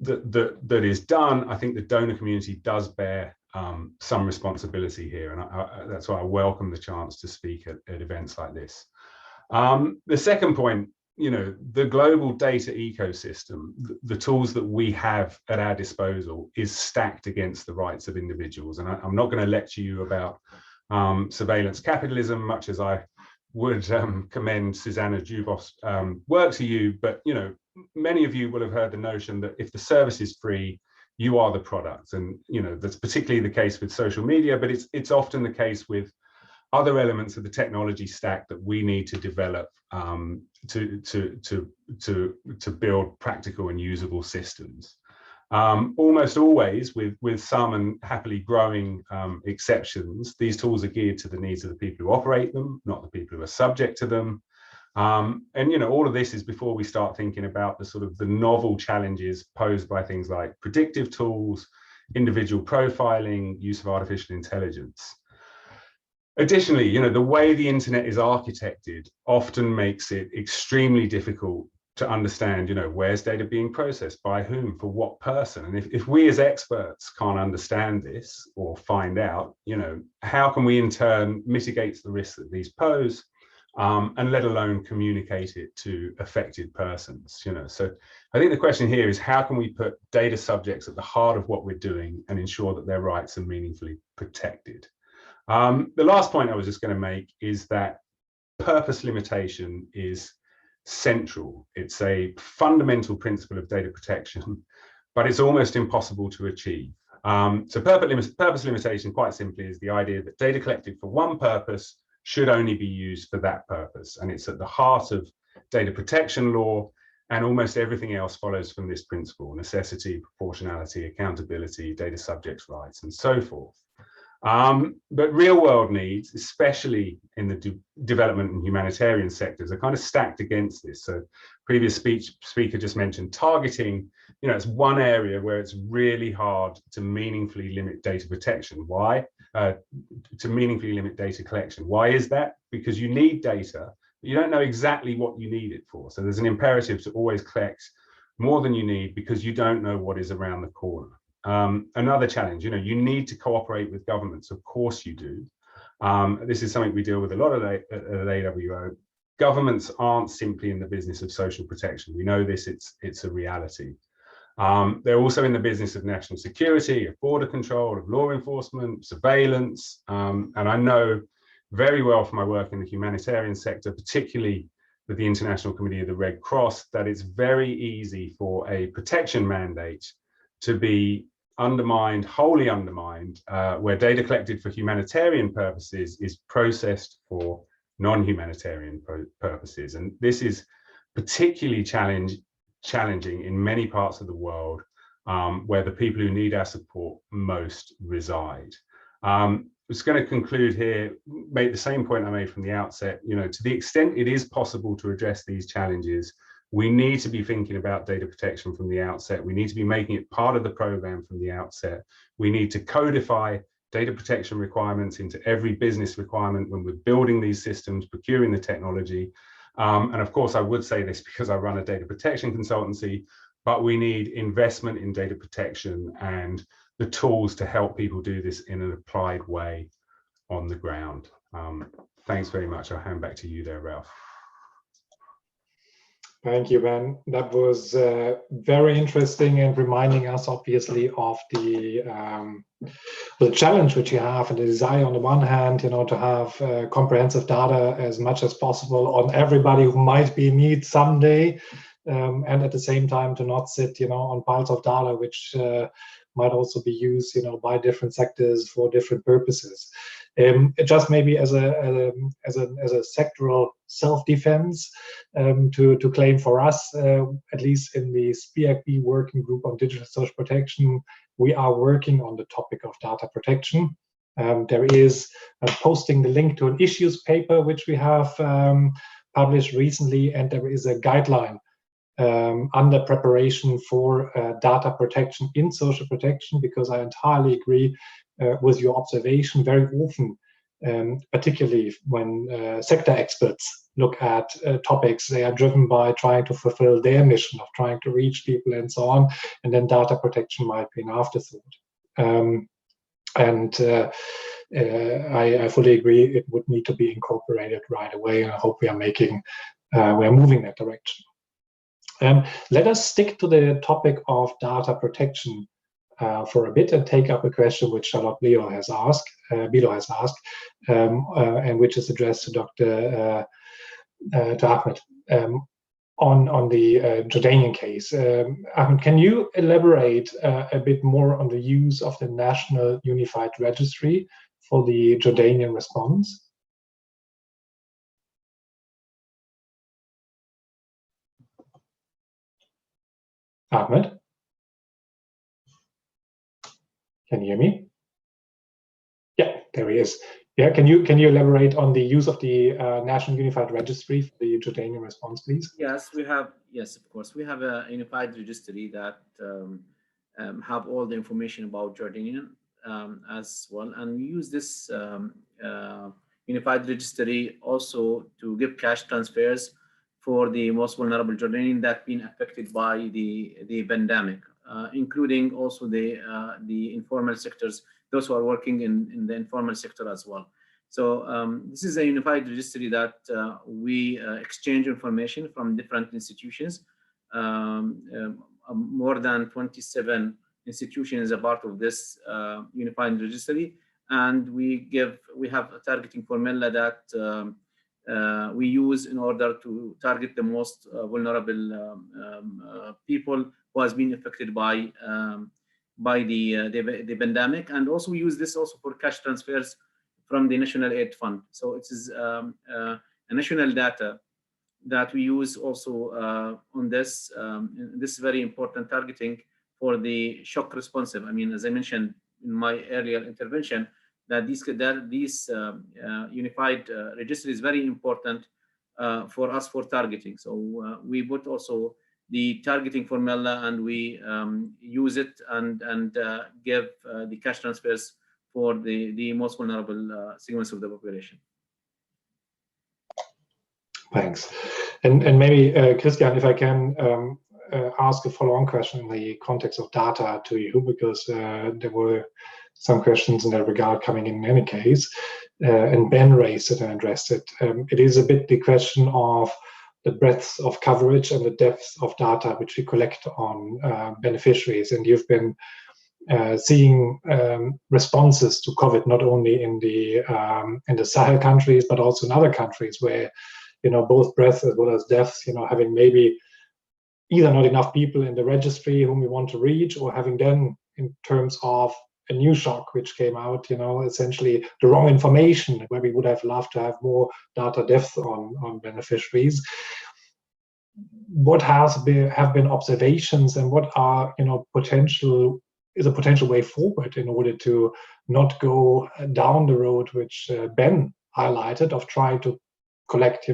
[SPEAKER 6] that is done, I think the donor community does bear some responsibility here. And that's why I welcome the chance to speak at events like this. The second point, you know, the global data ecosystem, the tools that we have at our disposal is stacked against the rights of individuals. And I'm not going to lecture you about surveillance capitalism, much as I would commend Susanna Jubos' work to you. But, you know, many of you will have heard the notion that if the service is free, you are the product. And, you know, that's particularly the case with social media, but it's often the case with other elements of the technology stack that we need to develop to build practical and usable systems. Almost always, with some and happily growing exceptions, these tools are geared to the needs of the people who operate them, not the people who are subject to them. And you know, all of this is before we start thinking about the sort of the novel challenges posed by things like predictive tools, individual profiling, use of artificial intelligence. Additionally, you know, the way the internet is architected often makes it extremely difficult to understand, you know, where's data being processed, by whom, for what person. And if we as experts can't understand this or find out, you know, how can we in turn mitigate the risks that these pose, and let alone communicate it to affected persons, you know. So I think the question here is, how can we put data subjects at the heart of what we're doing and ensure that their rights are meaningfully protected? The last point I was just going to make is that purpose limitation is central. It's a fundamental principle of data protection, but it's almost impossible to achieve. So purpose limitation, quite simply, is the idea that data collected for one purpose should only be used for that purpose. And it's at the heart of data protection law, and almost everything else follows from this principle: necessity, proportionality, accountability, data subjects' rights, and so forth. But real world needs, especially in the development and humanitarian sectors, are kind of stacked against this. So previous speaker just mentioned targeting. You know, it's one area where it's really hard to meaningfully limit data protection. Why? To meaningfully limit data collection. Why is that? Because you need data, but you don't know exactly what you need it for. So there's an imperative to always collect more than you need because you don't know what is around the corner. Another challenge, you know, you need to cooperate with governments. Of course you do. This is something we deal with a lot at AWO. Governments aren't simply in the business of social protection. We know this, it's a reality. They're also in the business of national security, of border control, of law enforcement, surveillance. And I know very well from my work in the humanitarian sector, particularly with the International Committee of the Red Cross, that it's very easy for a protection mandate to be undermined, wholly undermined, where data collected for humanitarian purposes is processed for non-humanitarian purposes. And this is particularly challenging in many parts of the world where the people who need our support most reside. I'm just going to conclude here, make the same point I made from the outset. You know, to the extent it is possible to address these challenges, we need to be thinking about data protection from the outset. We need to be making it part of the program from the outset. We need to codify data protection requirements into every business requirement when we're building these systems, procuring the technology. And of course, I would say this because I run a data protection consultancy, but we need investment in data protection and the tools to help people do this in an applied way on the ground. Thanks very much. I'll hand back to you there, Ralph.
[SPEAKER 1] Thank you, Ben. That was very interesting and reminding us, obviously, of the challenge which you have and the desire, on the one hand, to have comprehensive data as much as possible on everybody who might be in need someday, and at the same time to not sit, on piles of data which might also be used, by different sectors for different purposes. Just maybe as a sectoral self-defense, to claim for us, at least in the SPIAC-B working group on digital social protection, we are working on the topic of data protection. There is posting the link to an issues paper which we have published recently, and there is a guideline under preparation for data protection in social protection, because I entirely agree with your observation. Very often, particularly when sector experts look at topics, they are driven by trying to fulfill their mission of trying to reach people and so on, and then data protection might be an afterthought. I fully agree it would need to be incorporated right away, and I hope we are moving that direction. Let us stick to the topic of data protection for a bit and take up a question which Charlotte Bilo has asked, and which is addressed to Dr. to Ahmed on the Jordanian case. Ahmed, can you elaborate a bit more on the use of the National Unified Registry for the Jordanian response? Ahmed? Can you hear me? Yeah, there he is. Yeah, can you elaborate on the use of the National Unified Registry for the Jordanian response, please?
[SPEAKER 3] Yes, we have. Yes, of course, we have a unified registry that have all the information about Jordanian as well, and we use this unified registry also to give cash transfers for the most vulnerable Jordanian that been affected by the pandemic, including also the informal sectors, those who are working in the informal sector as well. So this is a unified registry that we exchange information from different institutions. More than 27 institutions are part of this unified registry, and we have a targeting formula that we use in order to target the most vulnerable people who has been affected by the pandemic, and also we use this also for cash transfers from the National Aid Fund. So it is a national data that we use also on this. This is very important targeting for the shock responsive. I mean, as I mentioned in my earlier intervention, that this unified registry is very important for us for targeting. So we put also the targeting formula, and we use it and give the cash transfers for the most vulnerable segments of the population.
[SPEAKER 1] Thanks. And maybe, Christian, if I can ask a follow-on question in the context of data to you, because there were some questions in that regard coming in any case, and Ben raised it and addressed it. It is a bit the question of the breadth of coverage and the depth of data which we collect on beneficiaries, and you've been seeing responses to COVID not only in the Sahel countries but also in other countries where both breadth as well as depth, having maybe either not enough people in the registry whom we want to reach, or having then in terms of a new shock which came out, essentially the wrong information where we would have loved to have more data depth on beneficiaries. What have been observations, and what are is a potential way forward in order to not go down the road which Ben highlighted of trying to collect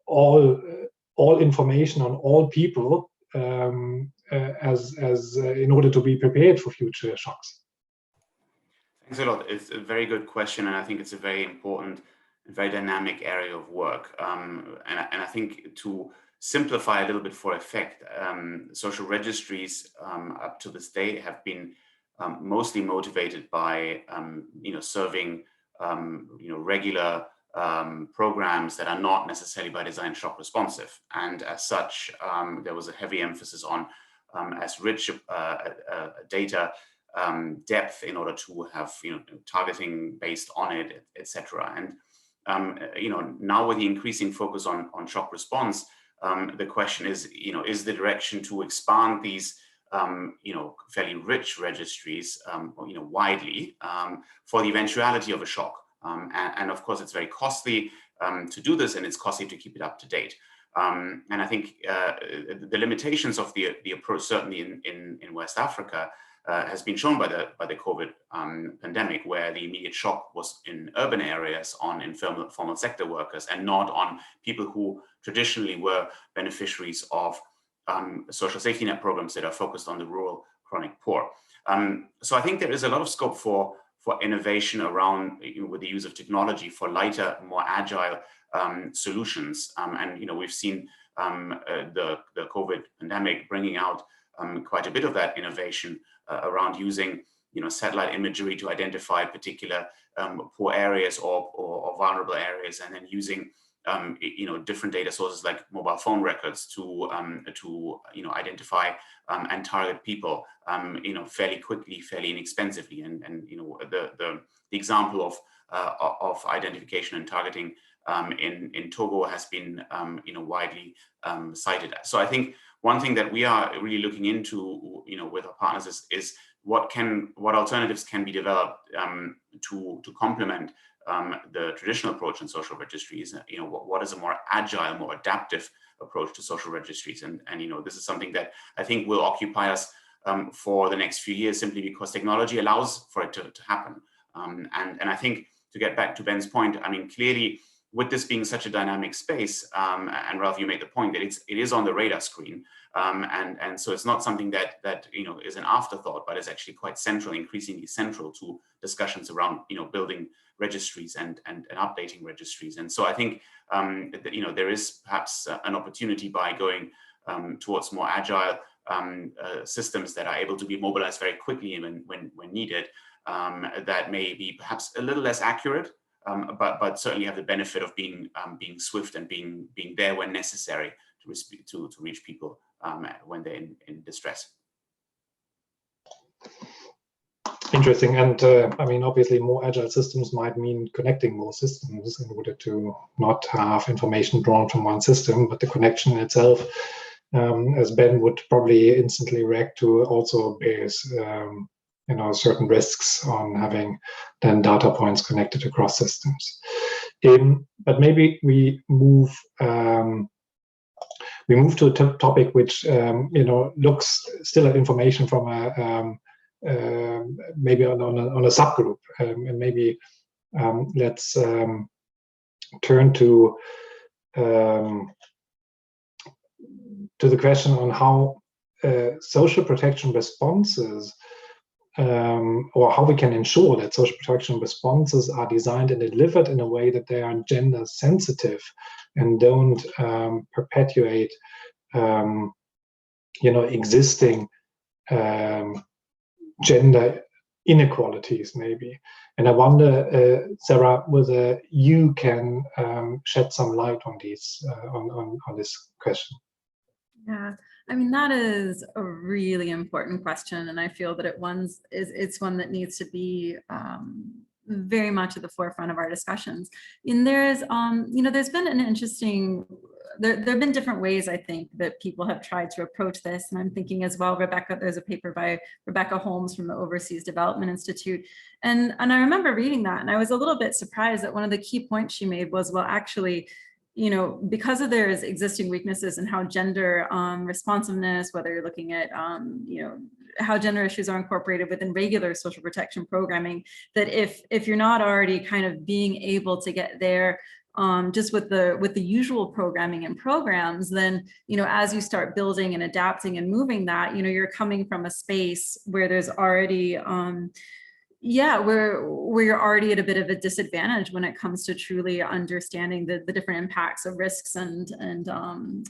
[SPEAKER 1] all information on all people as in order to be prepared for future shocks?
[SPEAKER 2] Thanks a lot. It's a very good question, and I think it's a very important, very dynamic area of work. And I think to simplify a little bit for effect, social registries up to this day have been mostly motivated by serving regular programs that are not necessarily by design shock responsive, and as such there was a heavy emphasis on as rich data depth in order to have targeting based on it, etc. And now with the increasing focus on shock response, the question is is the direction to expand these fairly rich registries widely for the eventuality of a shock, and of course it's very costly to do this, and it's costly to keep it up to date. And I think the limitations of the approach, certainly in West Africa, has been shown by the COVID pandemic, where the immediate shock was in urban areas on informal sector workers, and not on people who traditionally were beneficiaries of social safety net programs that are focused on the rural chronic poor. So I think there is a lot of scope for innovation around with the use of technology for lighter, more agile solutions. And we've seen the COVID pandemic bringing out quite a bit of that innovation around using satellite imagery to identify particular poor areas or vulnerable areas, and then using different data sources like mobile phone records to identify and target people fairly quickly, fairly inexpensively. And the example of identification and targeting in Togo has been widely cited. So I think one thing that we are really looking into with our partners is what alternatives can be developed to complement the traditional approach in social registries. What is a more agile, more adaptive approach to social registries? And this is something that I think will occupy us for the next few years, simply because technology allows for it to happen. And I think, to get back to Ben's point, I mean, clearly, with this being such a dynamic space, and Ralph, you made the point that it is on the radar screen, and so it's not something that is an afterthought, but is actually quite central, increasingly central to discussions around building registries and updating registries. And so I think there is perhaps an opportunity by going towards more agile systems that are able to be mobilized very quickly when needed, that may be perhaps a little less accurate, but certainly have the benefit of being swift and being there when necessary to reach people when they're in distress.
[SPEAKER 1] Interesting. And I mean, obviously more agile systems might mean connecting more systems in order to not have information drawn from one system, but the connection itself, as Ben would probably instantly react to, also bears certain risks on having then data points connected across systems. But maybe we move to a topic which looks still at information from a maybe on a subgroup, and maybe let's turn to the question on how social protection responses, or how we can ensure that social protection responses are designed and delivered in a way that they are gender sensitive and don't perpetuate existing gender inequalities, maybe. And I wonder, Sarah, whether you can shed some light on these on this question.
[SPEAKER 5] Yeah, I mean, that is a really important question, and I feel that it's one that needs to be very much at the forefront of our discussions. And there's been an interesting. There have been different ways, I think, that people have tried to approach this. And I'm thinking as well, there's a paper by Rebecca Holmes from the Overseas Development Institute. And I remember reading that, and I was a little bit surprised that one of the key points she made was, well, actually, because of their existing weaknesses in how gender responsiveness, whether you're looking at, how gender issues are incorporated within regular social protection programming, that if you're not already kind of being able to get there just with the usual programming and programs, then as you start building and adapting and moving that, you're coming from a space where there's already Yeah, we're already at a bit of a disadvantage when it comes to truly understanding the different impacts of risks and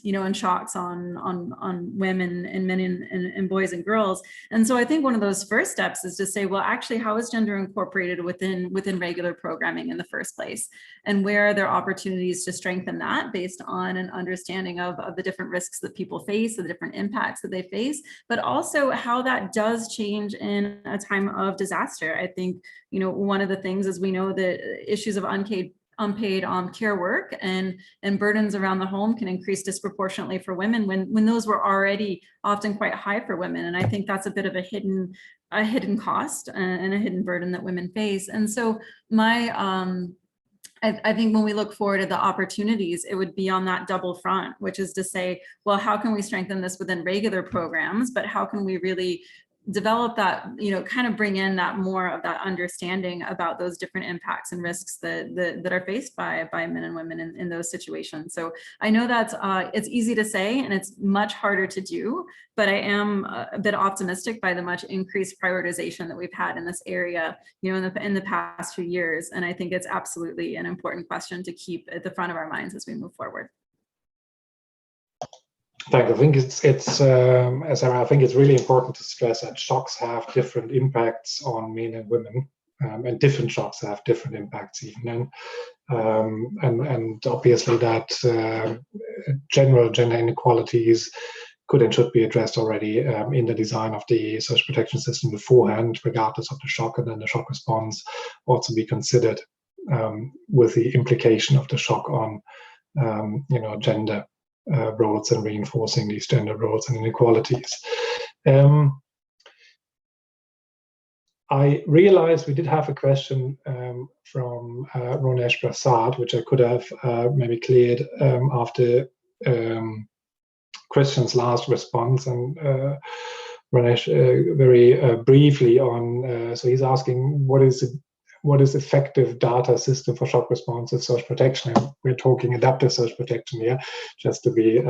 [SPEAKER 5] you know, and shocks on women and men and boys and girls. And so I think one of those first steps is to say, well, actually, how is gender incorporated within regular programming in the first place, and where are there opportunities to strengthen that based on an understanding of the different risks that people face, the different impacts that they face, but also how that does change in a time of disaster. I think, you know, one of the things is we know that issues of unpaid care work and burdens around the home can increase disproportionately for women when those were already often quite high for women. And I think that's a bit of a hidden cost and a hidden burden that women face. And so I think when we look forward to the opportunities, it would be on that double front, which is to say, well, how can we strengthen this within regular programs, but how can we really develop that, you know, kind of bring in that more of that understanding about those different impacts and risks that are faced by men and women in those situations. So I know that's it's easy to say and it's much harder to do, but I am a bit optimistic by the much increased prioritization that we've had in this area, you know, in the past few years. And I think it's absolutely an important question to keep at the front of our minds as we move forward.
[SPEAKER 1] Thank you. I think I think it's really important to stress that shocks have different impacts on men and women, and different shocks have different impacts even. And obviously that general gender inequalities could and should be addressed already in the design of the social protection system beforehand, regardless of the shock, and then the shock response also be considered with the implication of the shock on you know, gender roles and reinforcing these gender roles and inequalities. I realized we did have a question from Ronesh Prasad, which I could have maybe cleared after Christian's last response, and Ronesh very briefly on, so he's asking what is effective data system for shock responsive social protection? And we're talking adaptive social protection here, just to be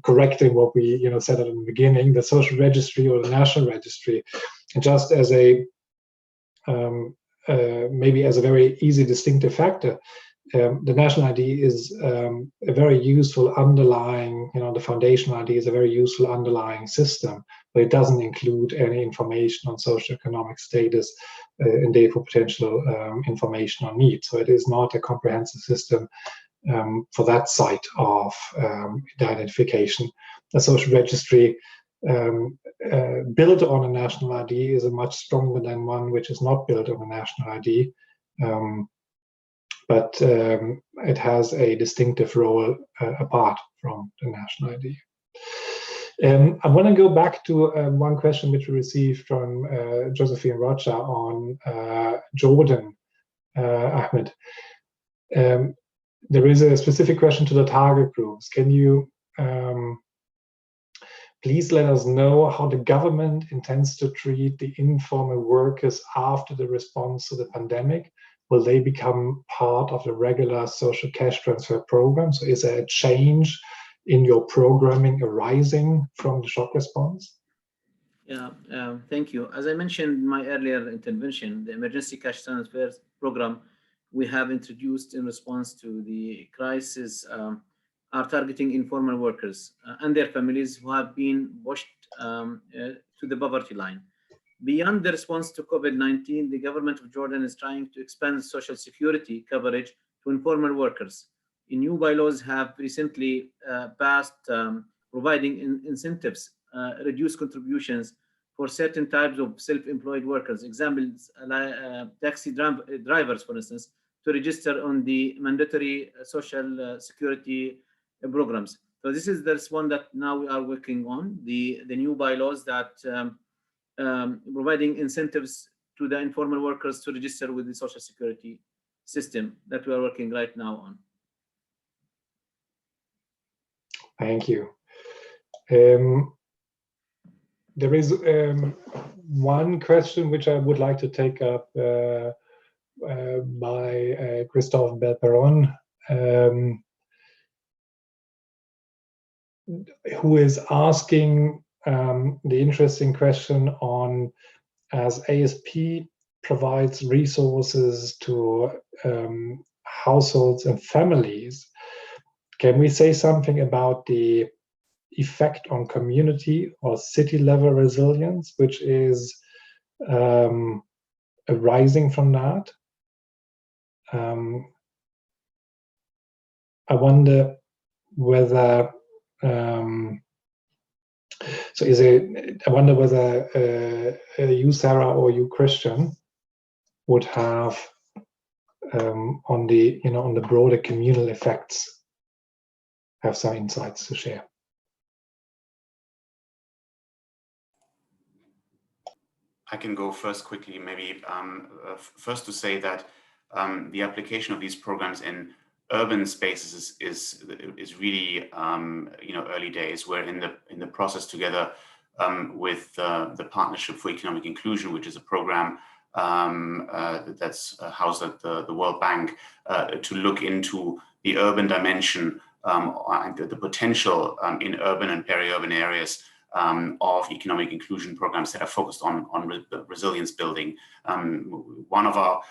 [SPEAKER 1] correcting what we said at the beginning. The social registry or the national registry, and just as a maybe as a very easy distinctive factor, the national ID is a very useful underlying, the foundational ID is a very useful underlying system, but it doesn't include any information on socioeconomic status and therefore potential information on need. So it is not a comprehensive system for that side of the identification. The social registry built on a national ID is a much stronger than one which is not built on a national ID. But it has a distinctive role apart from the national ID. I want to go back to one question which we received from Josephine Rocha on Jordan, Ahmed. There is a specific question to the target groups. Can you please let us know how the government intends to treat the informal workers after the response to the pandemic? Will they become part of the regular social cash transfer program? So is there a change in your programming arising from the shock response?
[SPEAKER 3] Yeah, thank you. As I mentioned in my earlier intervention, the emergency cash transfer program we have introduced in response to the crisis are targeting informal workers and their families who have been pushed to the poverty line. Beyond the response to COVID-19, the government of Jordan is trying to expand social security coverage to informal workers. New bylaws have recently passed providing incentives, reduced contributions for certain types of self-employed workers. Examples, taxi drivers, for instance, to register on the mandatory social security programs. So this is the one that now we are working on, the new bylaws that providing incentives to the informal workers to register with the social security system that we are working right now on.
[SPEAKER 1] Thank you. There is one question which I would like to take up by Christophe Belperon, who is asking the interesting question on as ASP provides resources to households and families, can we say something about the effect on community or city level resilience, which is arising from that? I wonder whether I wonder whether you, Sarah, or you, Christian, would have on the broader communal effects, have some insights to share.
[SPEAKER 2] I can go first quickly, maybe first to say that the application of these programs in urban spaces is really early days. We're in the process together with the Partnership for Economic Inclusion, which is a program that's housed at the World Bank, to look into the urban dimension and the potential in urban and peri-urban areas of economic inclusion programs that are focused on resilience building.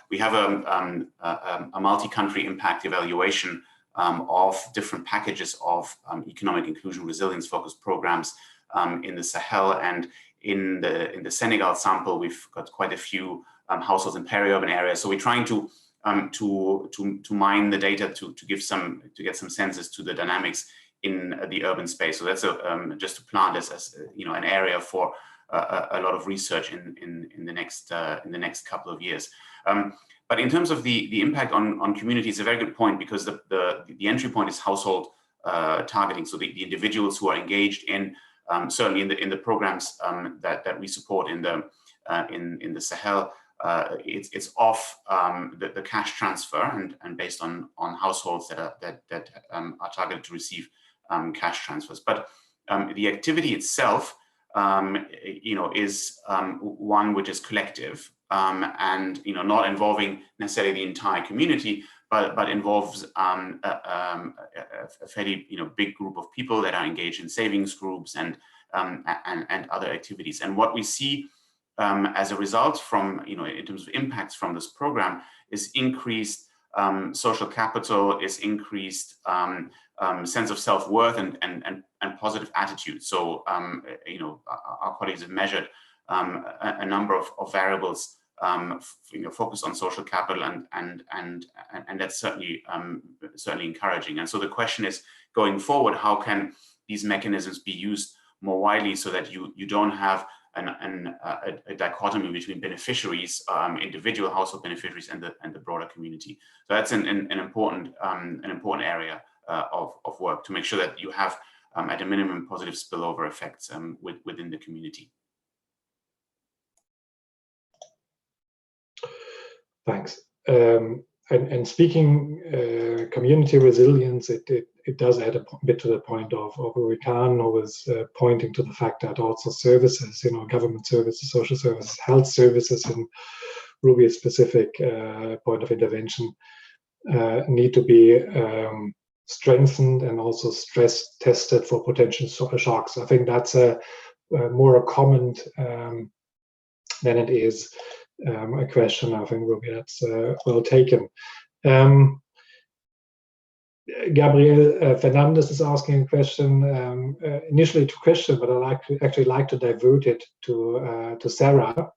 [SPEAKER 2] We have a multi-country impact evaluation of different packages of economic inclusion resilience focused programs in the Sahel, and in the Senegal sample, we've got quite a few households in peri-urban areas. So we're trying to mine the data to get some senses to the dynamics in the urban space. So that's just to plant this as an area for a lot of research in the next couple of years. But in terms of the impact on community, it's a very good point, because the entry point is household targeting. So the individuals who are engaged in certainly in the programs that we support in the Sahel, it's off the cash transfer and based on households that are targeted to receive cash transfers. But the activity itself, is one which is collective and not involving necessarily the entire community, but involves a fairly big group of people that are engaged in savings groups and other activities. And what we see as a result from in terms of impacts from this program is increased social capital, is increased sense of self-worth and positive attitude. So our colleagues have measured a number of variables focused on social capital, and that's certainly encouraging. And so the question is, going forward, how can these mechanisms be used more widely so that you don't have a dichotomy between beneficiaries, individual household beneficiaries, and the broader community? So that's an important area of work, to make sure that you have at a minimum positive spillover effects within the community.
[SPEAKER 1] Thanks. And speaking community resilience, it does add a bit to the point of Rikan, who was pointing to the fact that also services, government services, social services, health services, in Ruby's specific point of intervention, need to be strengthened and also stress tested for potential shocks. I think that's more a comment than it is a question. I think, Ruby, that's well taken. Gabriel Fernandez is asking a question, initially to Christian, but I actually like to divert it to Sarah.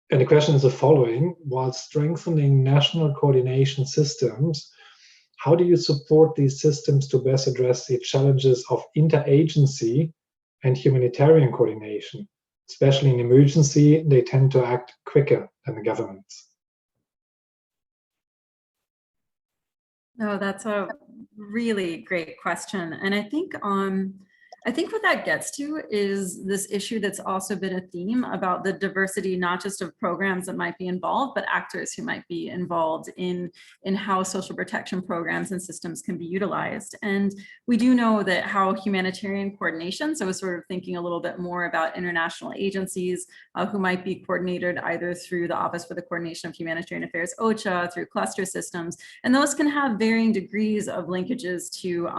[SPEAKER 1] And the question is the following: while strengthening national coordination systems, how do you support these systems to best address the challenges of interagency and humanitarian coordination? Especially in emergency, they tend to act quicker than the governments.
[SPEAKER 5] No, that's a really great question. And I think what that gets to is this issue that's also been a theme about the diversity, not just of programs that might be involved, but actors who might be involved in how social protection programs and systems can be utilized. And we do know that how humanitarian coordination, so sort of thinking a little bit more about international agencies who might be coordinated either through the Office for the Coordination of Humanitarian Affairs, OCHA, through cluster systems, and those can have varying degrees of linkages to,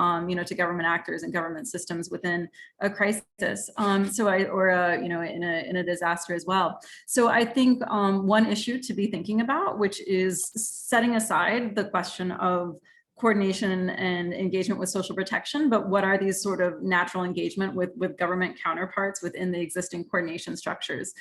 [SPEAKER 5] to government actors and government systems within in a crisis, or in a disaster as well. So I think one issue to be thinking about, which is setting aside the question of coordination and engagement with social protection, but what are these sort of natural engagement with government counterparts within the existing coordination structures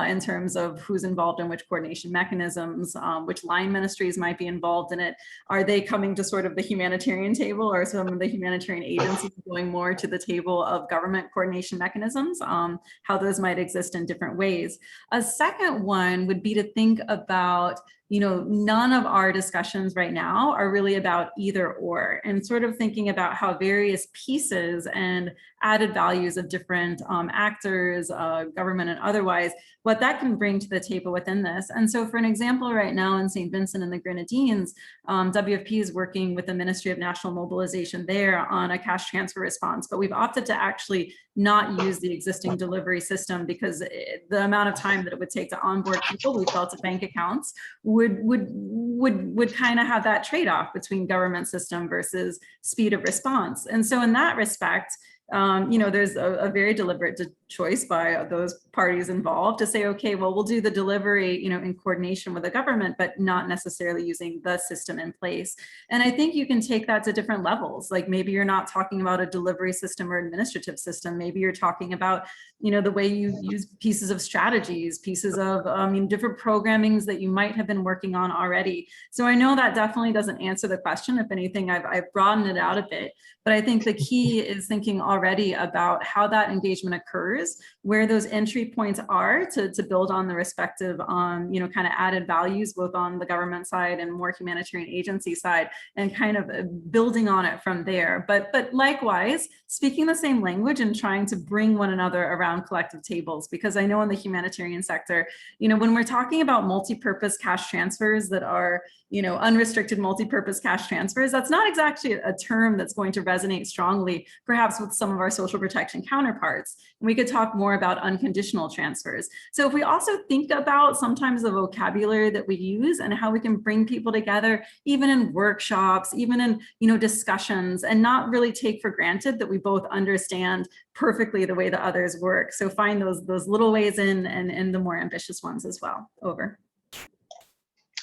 [SPEAKER 5] in terms of who's involved in which coordination mechanisms, which line ministries might be involved in it. Are they coming to sort of the humanitarian table, or some of the humanitarian agencies going more to the table of government coordination mechanisms, how those might exist in different ways. A second one would be to think about, none of our discussions right now are really about either or, and sort of thinking about how various pieces and added values of different actors, government and otherwise, what that can bring to the table within this. And so for an example, right now in St. Vincent and the Grenadines, WFP is working with the Ministry of National Mobilization there on a cash transfer response, but we've opted to actually not use the existing delivery system because the amount of time that it would take to onboard people, we felt, to bank accounts would kind of have that trade-off between government system versus speed of response. And so in that respect, there's a very deliberate choice by those parties involved to say, okay, well, we'll do the delivery, in coordination with the government, but not necessarily using the system in place. And I think you can take that to different levels. Like maybe you're not talking about a delivery system or administrative system. Maybe you're talking about, the way you use pieces of strategies, pieces of different programmings that you might have been working on already. So I know that definitely doesn't answer the question. If anything, I've broadened it out a bit, but I think the key is thinking already about how that engagement occurs, where those entry points are to build on the respective, kind of added values, both on the government side and more humanitarian agency side, and kind of building on it from there. But likewise, speaking the same language and trying to bring one another around collective tables, because I know in the humanitarian sector, when we're talking about multi-purpose cash transfers that are, unrestricted multi-purpose cash transfers, that's not exactly a term that's going to resonate strongly, perhaps with some of our social protection counterparts. And we could talk more about unconditional transfers. So if we also think about sometimes the vocabulary that we use and how we can bring people together, even in workshops, even in, discussions, and not really take for granted that we both understand perfectly the way the others work. So find those little ways in and the more ambitious ones as well. Over.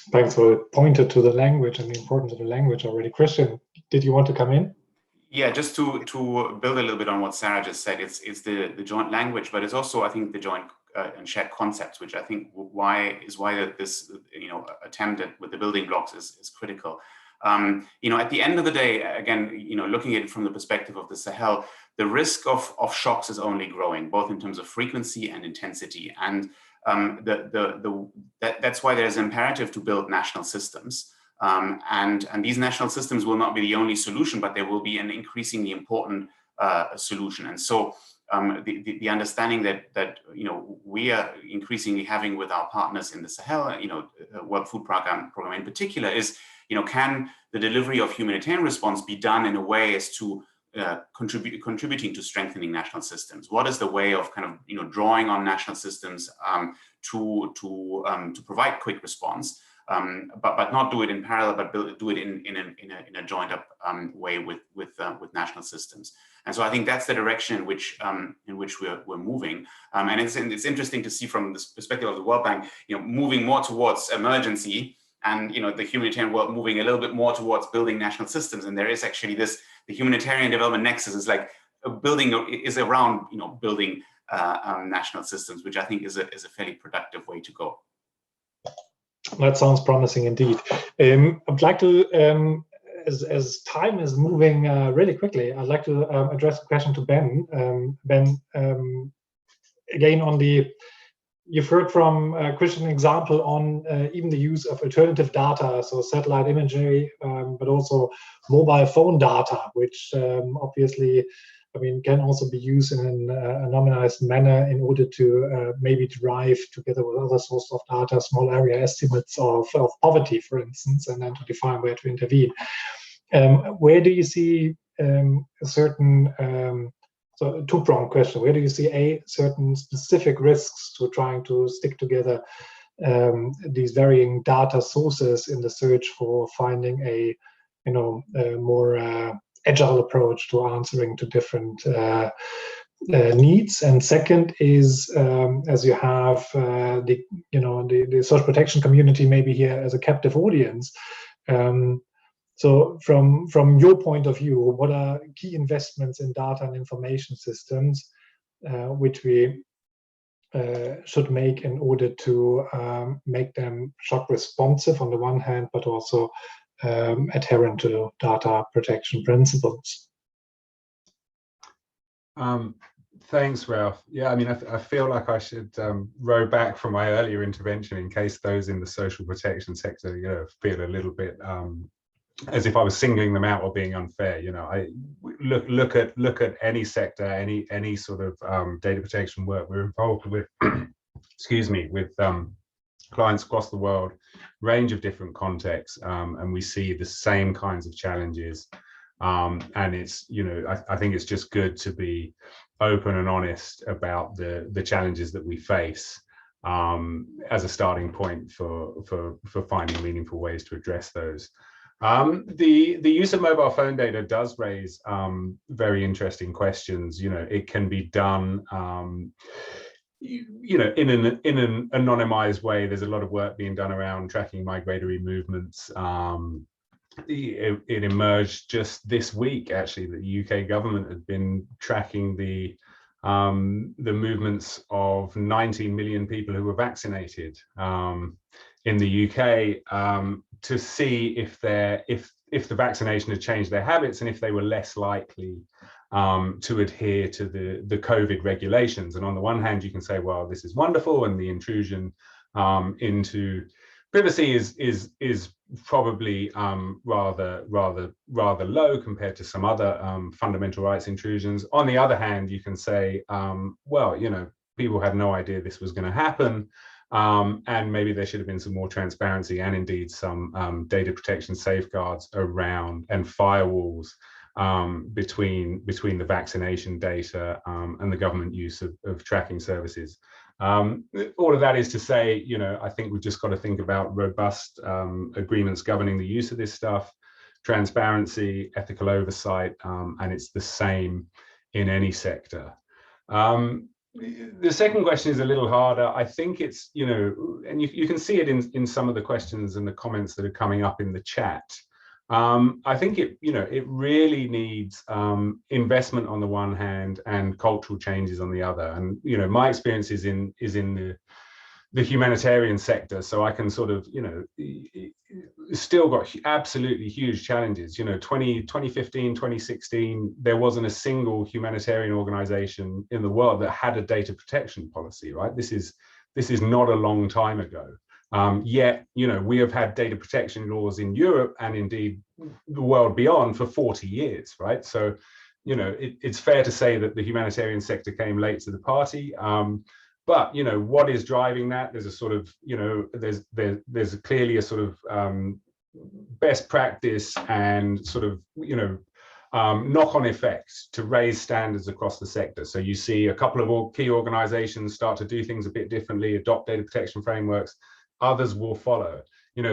[SPEAKER 1] Thanks for pointed to the language and the importance of the language already. Christian, did you want to come in?
[SPEAKER 2] Yeah, just to build a little bit on what Sarah just said, it's the joint language, but it's also, I think, the joint and shared concepts, which I think why that this attempt with the building blocks is critical. At the end of the day, again, looking at it from the perspective of the Sahel, the risk of shocks is only growing, both in terms of frequency and intensity, and that's why there's an imperative to build national systems. And these national systems will not be the only solution, but they will be an increasingly important solution. And so the understanding that we are increasingly having with our partners in the Sahel, World Food Program in particular, is can the delivery of humanitarian response be done in a way as to contributing to strengthening national systems? What is the way of kind of drawing on national systems to provide quick response? But not do it in parallel, but do it in a joined up way with national systems. And so I think that's the direction in which we're moving. And it's interesting to see from this perspective of the World Bank, moving more towards emergency, and the humanitarian world moving a little bit more towards building national systems. And there is actually the humanitarian development nexus is like is around building national systems, which I think is a fairly productive way to go.
[SPEAKER 1] That sounds promising indeed. I'd like to, as time is moving really quickly, I'd like to address a question to Ben. Ben, again on you've heard from Christian an example on even the use of alternative data, so satellite imagery, but also mobile phone data, which obviously, can also be used in an anonymized manner in order to maybe derive, together with other sources of data, small area estimates of poverty, for instance, and then to define where to intervene. Where do you see a certain, so a two-pronged question, where do you see certain specific risks to trying to stick together these varying data sources in the search for finding a more agile approach to answering to different needs. And second is, as you have the social protection community maybe here as a captive audience. So from your point of view, what are key investments in data and information systems which we should make in order to make them shock responsive on the one hand, but also adherent to data protection principles?
[SPEAKER 6] Thanks, Ralph. Yeah, I mean, I feel like I should row back from my earlier intervention in case those in the social protection sector, feel a little bit as if I was singling them out or being unfair. I look at any sector, any sort of data protection work we're involved with. Excuse me, with clients across the world, range of different contexts, and we see the same kinds of challenges. And it's, I think it's just good to be open and honest about the challenges that we face as a starting point for finding meaningful ways to address those. The use of mobile phone data does raise very interesting questions. It can be done in an anonymized way. There's a lot of work being done around tracking migratory movements. It emerged just this week, actually, that the UK government had been tracking the movements of 19 million people who were vaccinated in the UK to see if the vaccination had changed their habits and if they were less likely to adhere to the COVID regulations. And on the one hand, you can say, well, this is wonderful, and the intrusion into privacy is probably rather low compared to some other fundamental rights intrusions. On the other hand, you can say, well, people had no idea this was going to happen, and maybe there should have been some more transparency and indeed some data protection safeguards around and firewalls between the vaccination data and the government use of tracking services. All of that is to say, I think we've just got to think about robust agreements governing the use of this stuff, transparency, ethical oversight, and it's the same in any sector. The second question is a little harder. I think it's, and you can see it in some of the questions and the comments that are coming up in the chat. I think it really needs investment on the one hand and cultural changes on the other. And my experience is in the humanitarian sector, so I can sort of still got absolutely huge challenges. 2015, 2016, there wasn't a single humanitarian organization in the world that had a data protection policy. Right? This is not a long time ago. Yet, we have had data protection laws in Europe and indeed the world beyond for 40 years, right? So, it's fair to say that the humanitarian sector came late to the party. But, what is driving that? There's a sort of, there's clearly a sort of best practice and sort of, knock-on effects to raise standards across the sector. So you see a couple of key organizations start to do things a bit differently, adopt data protection frameworks. Others will follow.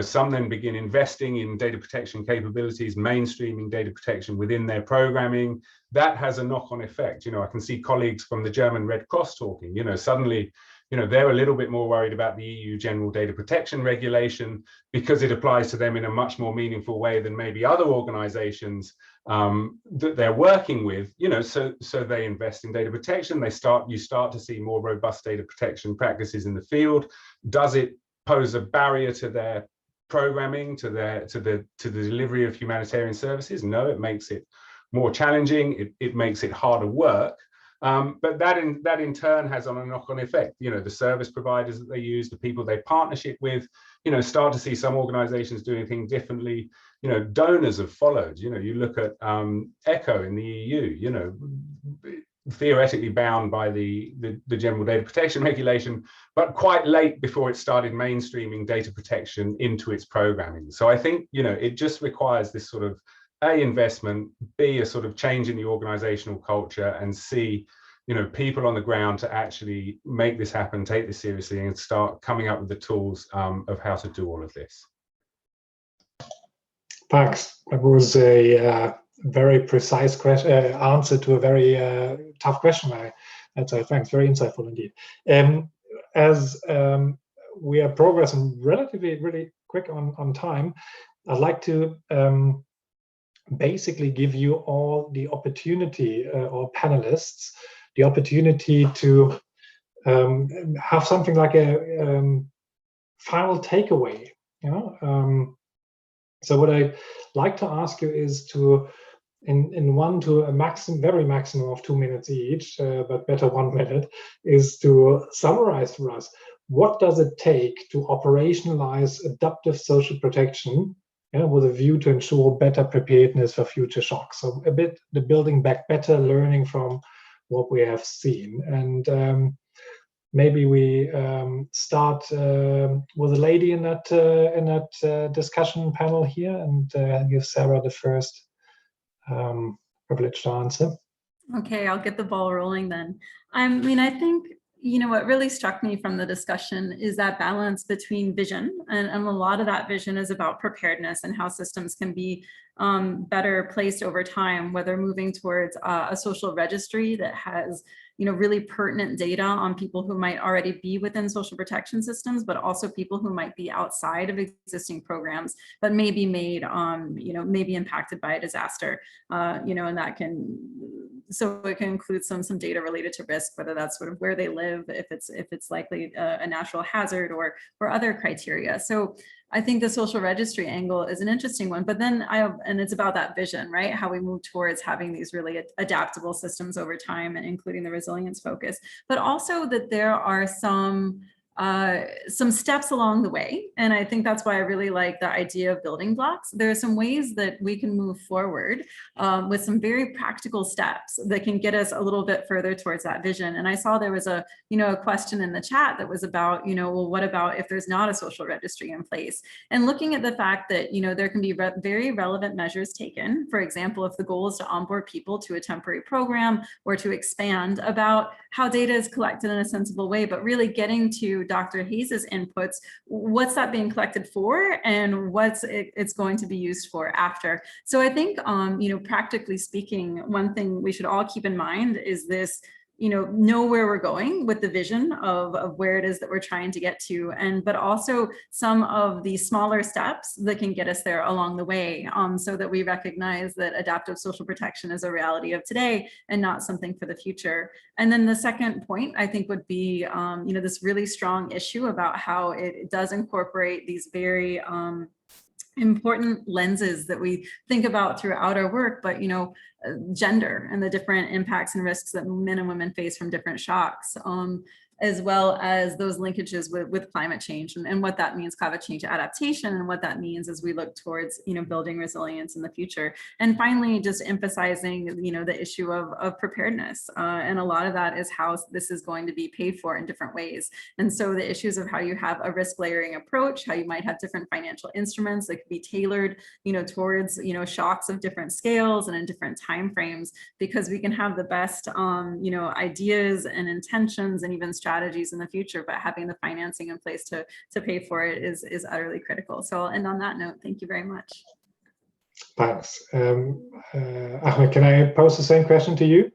[SPEAKER 6] Some then begin investing in data protection capabilities, mainstreaming data protection within their programming. That has a knock-on effect. I can see colleagues from the German Red Cross talking. Suddenly, they're a little bit more worried about the EU General Data Protection Regulation because it applies to them in a much more meaningful way than maybe other organizations that they're working with. So they invest in data protection. You start to see more robust data protection practices in the field. Does it pose a barrier to their programming, to the delivery of humanitarian services? No, it makes it more challenging. It makes it harder work. But that in turn has on a knock-on effect. The service providers that they use, the people they partnership with, start to see some organizations doing things differently. Donors have followed. You look at ECHO in the EU, theoretically bound by the General Data Protection Regulation, but quite late before it started mainstreaming data protection into its programming. So I think, it just requires this sort of A, investment, B, a sort of change in the organizational culture, and C, people on the ground to actually make this happen, take this seriously, and start coming up with the tools of how to do all of this.
[SPEAKER 1] Thanks. That was a very precise answer to a very tough question. I'd say thanks, very insightful indeed. As we are progressing relatively really quick on time, I'd like to basically give you all the opportunity, or panelists, the opportunity to have something like a final takeaway. So what I'd like to ask you is to, in 1 to a very maximum of 2 minutes each, but better 1 minute, is to summarize for us, what does it take to operationalize adaptive social protection, with a view to ensure better preparedness for future shocks? So a bit the building back better, learning from what we have seen. And maybe we start with a lady in that discussion panel here, and give Sarah the first privileged answer.
[SPEAKER 5] Okay, I'll get the ball rolling then. I mean, I think, what really struck me from the discussion is that balance between vision, and a lot of that vision is about preparedness and how systems can be better placed over time, whether moving towards a social registry that has really pertinent data on people who might already be within social protection systems, but also people who might be outside of existing programs, but may be made, maybe impacted by a disaster, and that so it can include some data related to risk, whether that's sort of where they live, if it's likely a natural hazard, or other criteria. So I think the social registry angle is an interesting one, but then and it's about that vision, right? How we move towards having these really adaptable systems over time, and including the resilience focus, but also that there are some steps along the way. And I think that's why I really like the idea of building blocks. There are some ways that we can move forward with some very practical steps that can get us a little bit further towards that vision. And I saw there was a question in the chat that was about, well, what about if there's not a social registry in place? And looking at the fact that, there can be very relevant measures taken. For example, if the goal is to onboard people to a temporary program or to expand, about how data is collected in a sensible way, but really getting to Dr. Hayes's inputs, what's that being collected for, and what's it's going to be used for after. So I think, practically speaking, one thing we should all keep in mind is this, know where we're going with the vision of where it is that we're trying to get to, but also some of the smaller steps that can get us there along the way, so that we recognize that adaptive social protection is a reality of today and not something for the future. And then the second point, I think, would be this really strong issue about how it does incorporate these very important lenses that we think about throughout our work, but gender and the different impacts and risks that men and women face from different shocks, as well as those linkages with climate change and what that means, climate change adaptation, and what that means as we look towards building resilience in the future. And finally, just emphasizing the issue of preparedness, and a lot of that is how this is going to be paid for in different ways. And so the issues of how you have a risk layering approach, how you might have different financial instruments that could be tailored towards shocks of different scales and in different time frames, because we can have the best ideas and intentions and even strategies in the future, but having the financing in place to pay for it is utterly critical. So I'll end on that note. Thank you very much.
[SPEAKER 1] Thanks. Ahmed, can I pose the same question to you?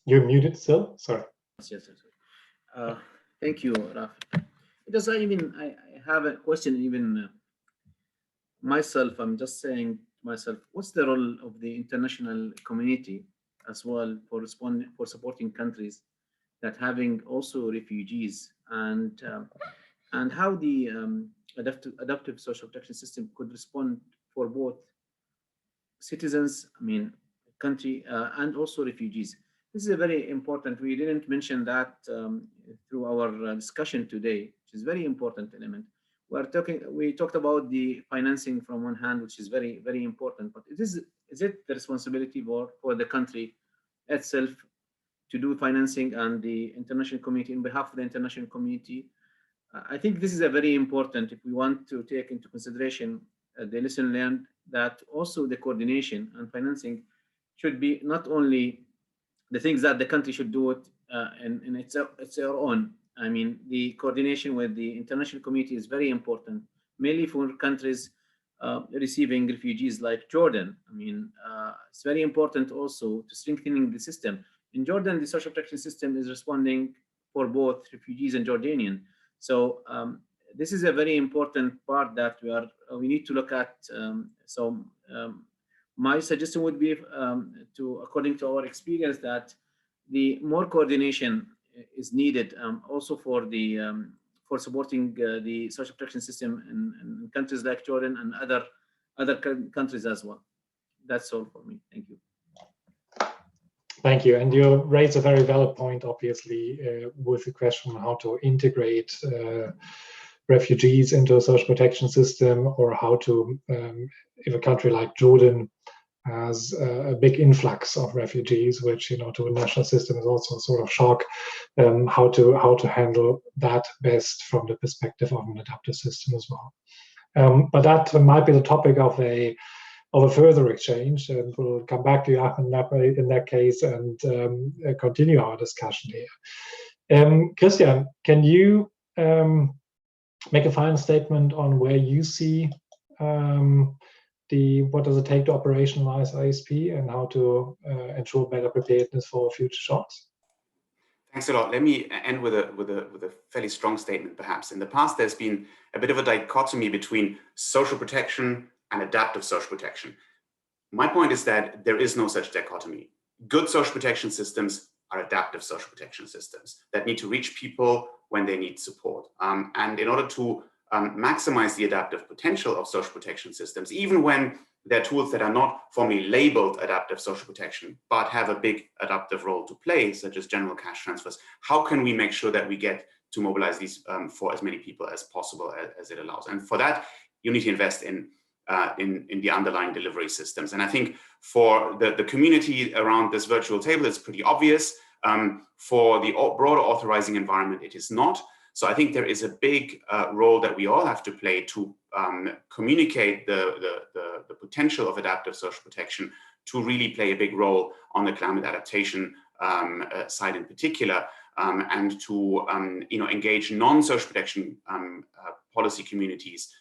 [SPEAKER 1] You're muted still? Sorry.
[SPEAKER 3] Yes. Thank you, Raf. Because I have a question even myself. I'm just saying to myself, what's the role of the international community as well for supporting countries that having also refugees, and how the adaptive social protection system could respond for both citizens, country, and also refugees. This is a very important. We didn't mention that through our discussion today, which is a very important element. We talked about the financing from one hand, which is very, very important, but is it the responsibility for the country itself to do financing, and the international community, in behalf of the international community? I think this is a very important, if we want to take into consideration the lesson learned, that also the coordination and financing should be not only the things that the country should do it and it's our own. I mean, the coordination with the international community is very important, mainly for countries receiving refugees like Jordan. I mean, it's very important also to strengthening the system. In Jordan, the social protection system is responding for both refugees and Jordanian. So this is a very important part that we need to look at. My suggestion would be according to our experience, that the more coordination is needed also for the for supporting the social protection system in countries like Jordan and other countries as well. That's all for me. Thank you.
[SPEAKER 1] Thank you. And you raise a very valid point, obviously, with the question on how to integrate refugees into a social protection system, or how to, if a country like Jordan has a big influx of refugees, which, you know, to a national system is also a sort of shock, how to handle that best from the perspective of an adaptive system as well. But that might be the topic of a further exchange, and we'll come back to you in that case and continue our discussion here. Christian, can you make a final statement on where you see what does it take to operationalize ISP and how to ensure better preparedness for future shocks?
[SPEAKER 2] Thanks a lot. Let me end with a fairly strong statement, perhaps. In the past, there's been a bit of a dichotomy between social protection and adaptive social protection. My point is that there is no such dichotomy. Good social protection systems are adaptive social protection systems that need to reach people when they need support. And in order to maximize the adaptive potential of social protection systems, even when they're tools that are not formally labeled adaptive social protection, but have a big adaptive role to play, such as general cash transfers, how can we make sure that we get to mobilize these for as many people as possible as it allows? And for that, you need to invest in the underlying delivery systems. And I think for the community around this virtual table, it's pretty obvious. For the broader authorizing environment, it is not. So I think there is a big role that we all have to play to communicate the potential of adaptive social protection to really play a big role on the climate adaptation side in particular, and to engage non-social protection policy communities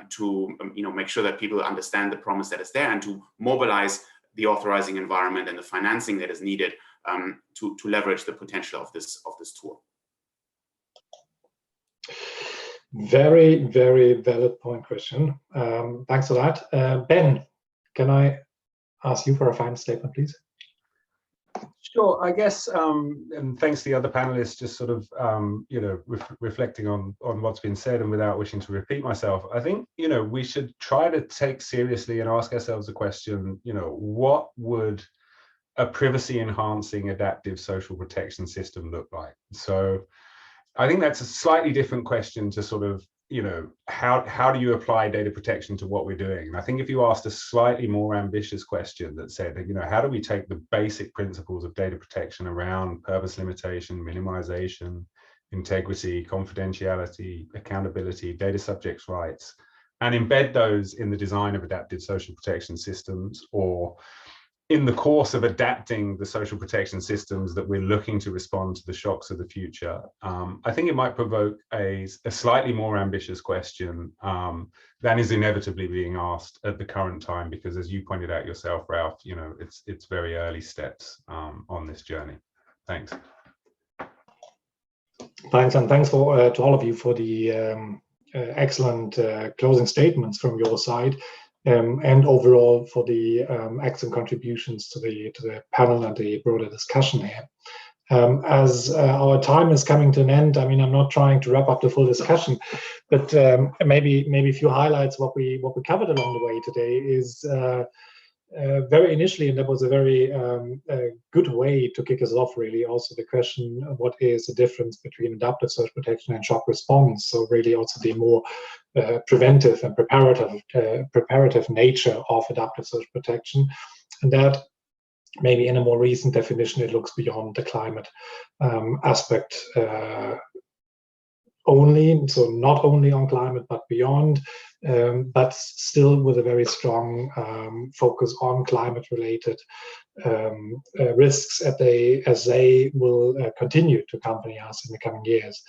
[SPEAKER 2] to make sure that people understand the promise that is there, and to mobilize the authorizing environment and the financing that is needed to leverage the potential of this tool.
[SPEAKER 1] Very, very valid point, Christian. Thanks for that. Ben, can I ask you for a final statement, please?
[SPEAKER 6] Sure. I guess, and thanks to the other panelists, just sort of, reflecting on what's been said, and without wishing to repeat myself, I think, we should try to take seriously and ask ourselves the question, what would a privacy enhancing adaptive social protection system look like? So I think that's a slightly different question to sort of, how do you apply data protection to what we're doing? And I think if you asked a slightly more ambitious question that said, how do we take the basic principles of data protection around purpose limitation, minimization, integrity, confidentiality, accountability, data subjects' rights, and embed those in the design of adaptive social protection systems, or in the course of adapting the social protection systems that we're looking to respond to the shocks of the future, I think it might provoke a slightly more ambitious question than is inevitably being asked at the current time, because as you pointed out yourself, Ralph, it's very early steps on this journey. Thanks.
[SPEAKER 1] Thanks, and thanks to all of you for the excellent closing statements from your side. And overall for the excellent contributions to the panel and the broader discussion here. As our time is coming to an end, I mean, I'm not trying to wrap up the full discussion, but maybe a few highlights. What we covered along the way today is very initially, and that was a very good way to kick us off, really, also the question of what is the difference between adaptive social protection and shock response. So really also the more preventive and preparative nature of adaptive social protection, and that maybe in a more recent definition it looks beyond the climate aspect only, so not only on climate but beyond, but still with a very strong focus on climate-related risks as they will continue to accompany us in the coming years.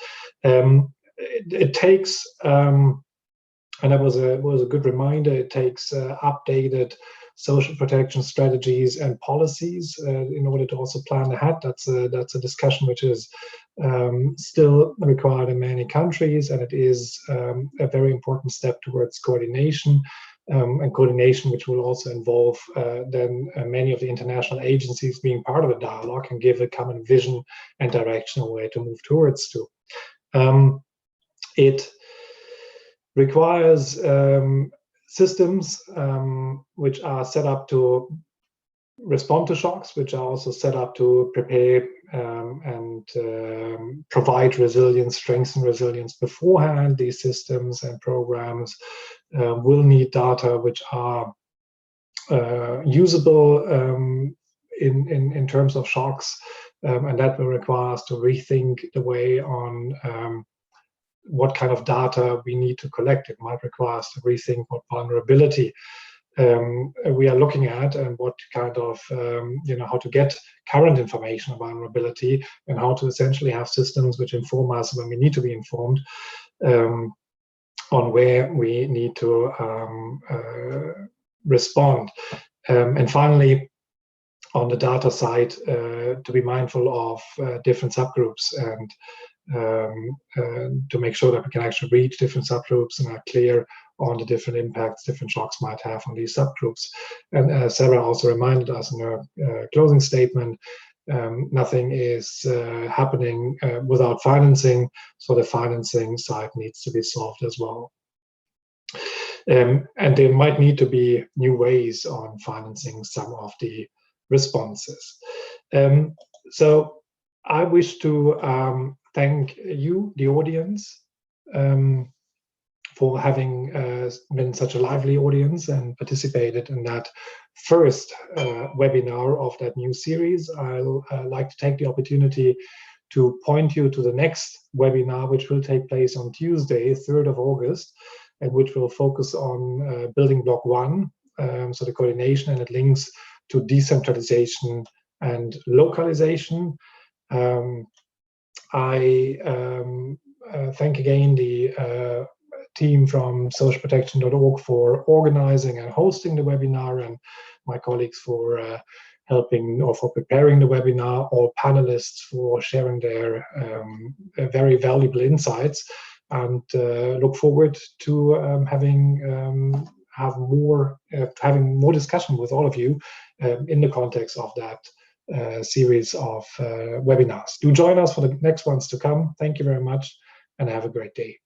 [SPEAKER 1] It takes, and that was a good reminder, it takes updated social protection strategies and policies in order to also plan ahead. That's a discussion which is still required in many countries, and it is a very important step towards coordination, and coordination which will also involve then many of the international agencies being part of the dialogue and give a common vision and directional way to move towards to. It requires systems which are set up to respond to shocks, which are also set up to prepare and provide resilience, strengthen resilience beforehand. These systems and programs will need data which are usable in terms of shocks, and that will require us to rethink the way on what kind of data we need to collect. It might require us to rethink what vulnerability we are looking at, and what kind of, how to get current information on vulnerability, and how to essentially have systems which inform us when we need to be informed on where we need to respond. And finally, on the data side, to be mindful of different subgroups, and to make sure that we can actually reach different subgroups and are clear on the different impacts different shocks might have on these subgroups. And Sarah also reminded us in her closing statement, nothing is happening without financing, so the financing side needs to be solved as well. And there might need to be new ways on financing some of the responses. So I wish to thank you, the audience, for having been such a lively audience and participated in that first webinar of that new series. I'll like to take the opportunity to point you to the next webinar, which will take place on Tuesday, 3rd of August, and which will focus on building block 1, so the coordination, and it links to decentralization and localization. I thank again the team from socialprotection.org for organizing and hosting the webinar, and my colleagues for helping or for preparing the webinar, all panelists for sharing their very valuable insights, and look forward to having more discussion with all of you in the context of that series of webinars. Do join us for the next ones to come. Thank you very much, and have a great day.